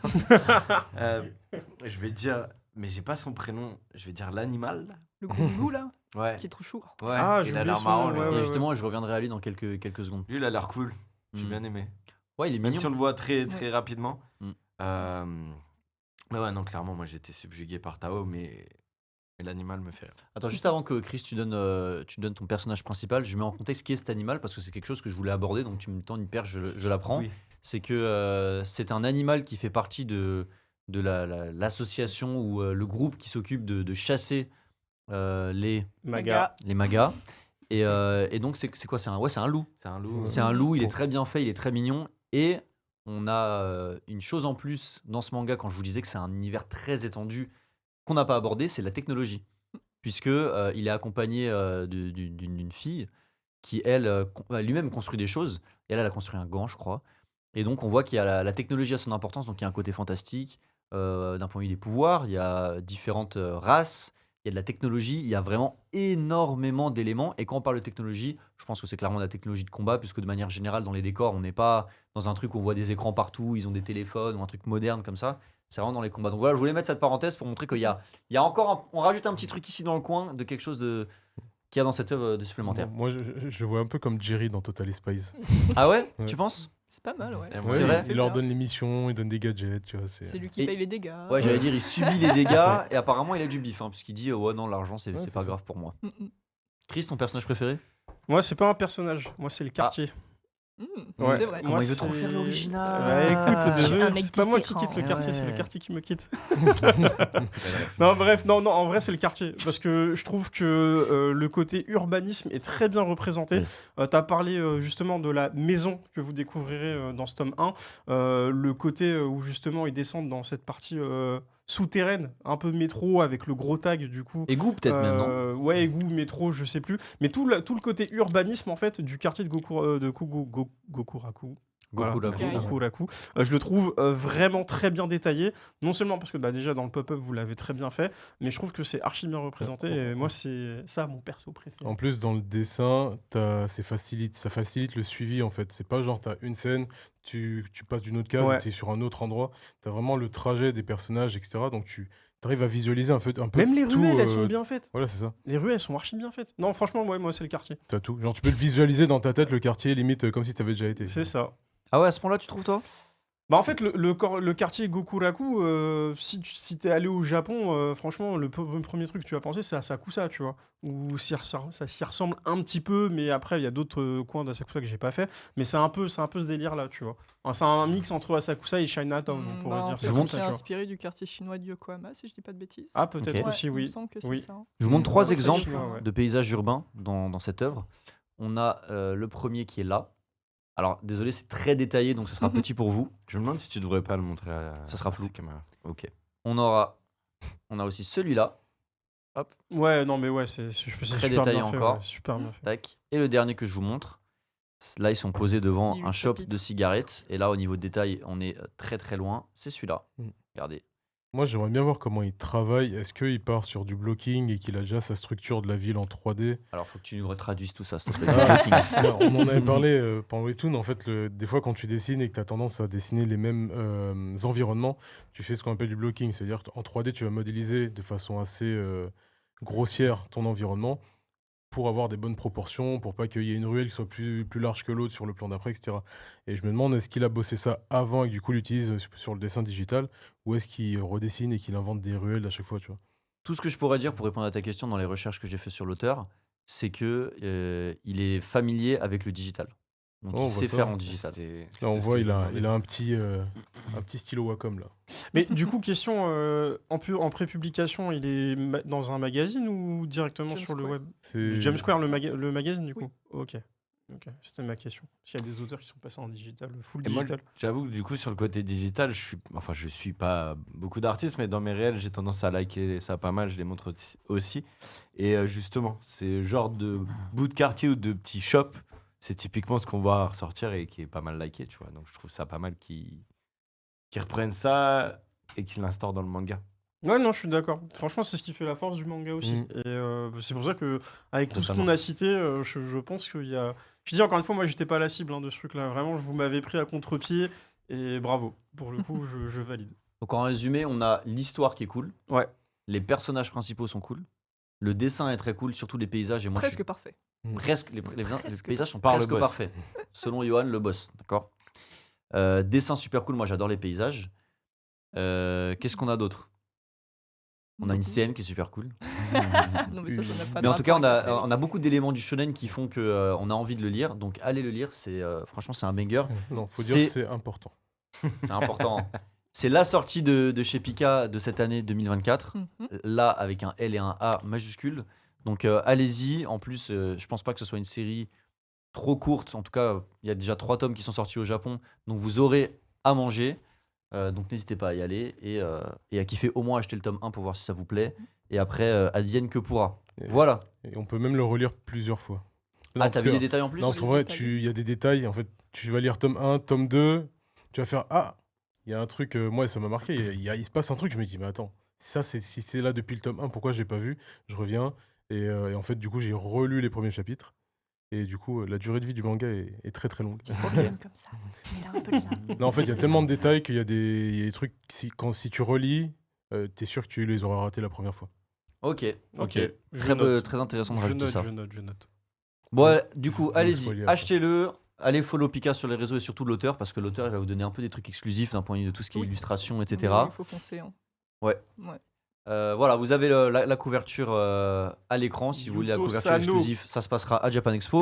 je vais dire, mais j'ai pas son prénom, je vais dire l'animal. Le gros loulou, là, Ouais, qui est trop chou. ouais, Ah, il j'ai a oublié l'air son marrant, nom, lui. ouais, Et ouais. justement, je reviendrai à lui dans quelques secondes. Lui, il a l'air cool, j'ai Hmm. bien aimé. Ouais, il est Même mignon. si on le voit très, très rapidement. Mm. Mais ouais, non, clairement, moi, j'étais subjugué par Tao, mais l'animal me fait rire. Attends, juste avant que Chris, tu donnes ton personnage principal, je mets en contexte qui est cet animal parce que c'est quelque chose que je voulais aborder, donc tu me tends une perche, je la prends. Oui. C'est que c'est un animal qui fait partie de l'association ou le groupe qui s'occupe de chasser les Maga. magas. Et donc, c'est quoi? C'est un loup. C'est un loup. C'est un loup, il est Pour- très bien fait, il est très mignon. Et on a une chose en plus dans ce manga, quand je vous disais que c'est un univers très étendu qu'on n'a pas abordé, c'est la technologie. Puisque il est accompagné d'une fille qui, elle, lui-même construit des choses. Et elle a construit un gant, je crois. Et donc, on voit qu'il y a la technologie à son importance. Donc, il y a un côté fantastique. D'un point de vue des pouvoirs, il y a différentes races. Il y a de la technologie. Il y a vraiment énormément d'éléments. Et quand on parle de technologie, je pense que c'est clairement de la technologie de combat. Puisque de manière générale, dans les décors, on n'est pas dans un truc où on voit des écrans partout. Ils ont des téléphones ou un truc moderne comme ça. C'est vraiment dans les combats. Donc voilà, je voulais mettre cette parenthèse pour montrer qu'il y a encore on rajoute un petit truc ici dans le coin de quelque chose qu'il y a dans cette œuvre de supplémentaire. Moi, je vois un peu comme Jerry dans Total Spies. Ah ouais, Ouais. Tu penses? C'est pas mal, ouais. Et Ouais, moi, C'est vrai il leur donne les missions, il donne des gadgets, tu vois. C'est lui qui Et- paye les dégâts. Ouais, j'allais dire, il subit les dégâts et apparemment il a du bif, puisqu'il dit ouais, non, l'argent c'est Ouais, c'est c'est pas ça. grave pour moi. Mm, mm. Chris, ton personnage préféré? Moi, c'est pas un personnage. Moi, c'est le quartier. Ouais, c'est vrai. Comment il veut trop c'est- faire l'original. Bah, écoute, Un désolé, mec c'est pas moi qui différent. quitte le quartier, c'est le Ouais. quartier qui me quitte. bref. Non, bref, non, en vrai, c'est le quartier. Parce que je trouve que le côté urbanisme est très bien représenté. Oui. Tu as parlé justement de la maison que vous découvrirez dans ce tome 1. Le côté où justement ils descendent dans cette partie souterraine, un peu métro, avec le gros tag du coup. Égout peut-être même, non? Ouais, égout, métro, je sais plus. Mais tout le côté urbanisme en fait du quartier de Gokuraku. Voilà, Gokuraku. Ok. Gokuraku. Je le trouve vraiment très bien détaillé. Non seulement parce que bah, déjà dans le pop-up vous l'avez très bien fait, mais je trouve que c'est archi bien représenté. Et moi c'est ça mon perso préféré. En plus, dans le dessin, ça facilite le suivi en fait. C'est pas genre, t'as une scène, tu passes d'une autre case Ouais. et t'es sur un autre endroit. T'as vraiment le trajet des personnages, etc. Donc tu arrives à visualiser un peu Même les tout. ruelles elles sont bien faites. Voilà, c'est ça. Les ruelles elles sont archi bien faites. Non franchement moi c'est le quartier. T'as tout. Genre, tu peux le visualiser dans ta tête, le quartier, limite comme si t'avais déjà été. C'est ça. Ah ouais, à ce point-là, tu trouves toi? Bah en fait le quartier Gokuraku, si t'es allé au Japon, franchement le premier truc que tu vas penser c'est Asakusa, tu vois. Ou ça s'y ressemble un petit peu, mais après il y a d'autres coins d'Asakusa que j'ai pas fait. Mais c'est un peu ce délire là, tu vois. Enfin, c'est un mix entre Asakusa et Chinatown, on pourrait En dire fait, ça Je comme montre ça, c'est tu vois. inspiré du quartier chinois de Yokohama, si je dis pas de bêtises. Ah peut-être Ok. aussi Il me oui. semble que Oui. c'est ça. Je vous montre trois Ouais, exemples chinois, ouais. de paysages urbains dans cette œuvre. On a le premier qui est là. Alors, désolé, c'est très détaillé, donc ce sera petit pour vous. Je me demande si tu devrais pas le montrer Ça sera flou. à ces caméras. Ok. On a aussi celui-là, Ouais, non mais ouais, c'est Très super détaillé bien fait, encore. ouais, super bien fait. tac. Et le dernier que je vous montre. Là, ils sont posés devant Il y a eu un le shop chapitre. de cigarettes. Et là, au niveau de détail, on est très très loin. C'est celui-là. Mm. Regardez. Moi, j'aimerais bien voir comment il travaille. Est-ce qu'il part sur du blocking et qu'il a déjà sa structure de la ville en 3D? Alors, faut que tu nous retraduises tout ça, s'il te plaît. Ah. Breaking. Alors, on en avait parlé pendant Webtoon. En fait, des fois, quand tu dessines et que tu as tendance à dessiner les mêmes environnements, tu fais ce qu'on appelle du blocking. C'est-à-dire qu'en 3D, tu vas modéliser de façon assez grossière ton environnement. pour avoir des bonnes proportions, pour pas qu'il y ait une ruelle qui soit plus large que l'autre sur le plan d'après, etc. Et je me demande, est-ce qu'il a bossé ça avant et que du coup l'utilise sur le dessin digital, ou est-ce qu'il redessine et qu'il invente des ruelles à chaque fois, tu vois? Tout ce que je pourrais dire pour répondre à ta question dans les recherches que j'ai fait sur l'auteur, c'est que il est familier avec le digital. Donc Oh, on il voit sait ça. faire en digital. Là, on C'était ce voit, que je il me a demandais. un petit stylo Wacom, là. Mais du coup, question en pré-publication, il est dans un magazine ou directement James sur le Square. web? C'est James Square, le magazine, du Oui. coup? Ok. Ok, c'était ma question. S'il y a des auteurs qui sont passés en digital, full Et moi, digital. j'avoue que du coup, sur le côté digital, je suis pas beaucoup d'artistes, mais dans mes réels, j'ai tendance à liker ça pas mal, je les montre aussi. Et justement, ces genres de bouts de quartier ou de petits shops, c'est typiquement ce qu'on voit ressortir et qui est pas mal liké, tu vois. Donc je trouve ça pas mal qu'ils reprennent ça et qu'ils l'instaurent dans le manga. Ouais, non, je suis d'accord. Franchement, c'est ce qui fait la force du manga aussi. Mm. Et c'est pour ça que, avec tout ce Totalement. qu'on a cité, je pense qu'il y a. Je dis encore une fois, moi, j'étais pas la cible de ce truc-là. Vraiment, vous m'avez pris à contre-pied et bravo. Pour le coup, je valide. Donc en résumé, on a l'histoire qui est cool. Ouais. Les personnages principaux sont cool. Le dessin est très cool, surtout les paysages. Et moi, je suis Presque parfait. presque les Presque paysages sont Par le presque boss. parfaits. Selon Johan, le boss, d'accord. Dessin super cool. Moi, j'adore les paysages. Qu'est-ce qu'on a d'autre? On a une CM qui est super cool. Non, mais ça n'a pas de Mais en tout cas, rapport avec la série. on a beaucoup d'éléments du shonen qui font que on a envie de le lire. Donc allez le lire. C'est franchement, c'est un banger. Non, faut dire que c'est important. C'est important. C'est la sortie de chez Pika de cette année 2024. Mhm. Là, avec un L et un A majuscule. Donc allez-y. En plus, je pense pas que ce soit une série trop courte. En tout cas, il y a déjà 3 tomes qui sont sortis au Japon. Donc vous aurez à manger. Donc n'hésitez pas à y aller et à kiffer, au moins acheter le tome 1 pour voir si ça vous plaît. Et après, advienne que pourra. Et- Voilà. Et on peut même le relire plusieurs fois. Non, Ah, parce t'as que- vu des détails en plus? Non, parce qu'en vrai, il y a des détails. En fait, tu vas lire tome 1, tome 2, tu vas faire ah, il y a un truc, moi ça m'a marqué. Il se passe un truc, je me dis, mais attends, si c'est là depuis le tome 1, pourquoi j'ai pas vu? Je reviens. Et en fait, du coup, j'ai relu les premiers chapitres. Et du coup, la durée de vie du manga est très très longue. Pokémon comme ça. Mais il a un peu le là. Non, en fait, il y a tellement de détails qu'il y a des trucs, si tu relis, t'es sûr que tu les auras ratés la première fois. Ok, ok. Je Très, note. très intéressant de Je rajouter note, ça. je note. Bon, du coup, Vous allez-y, spoilez après. achetez-le. Allez follow Pika sur les réseaux et surtout l'auteur, parce que l'auteur il va vous donner un peu des trucs exclusifs d'un point de vue de tout ce qui est Oui. illustration, etc. Mais il faut foncer. Hein. Ouais. Ouais. Voilà, vous avez la couverture à l'écran. Si vous voulez la Yuto couverture Sano. exclusive, ça se passera à Japan Expo.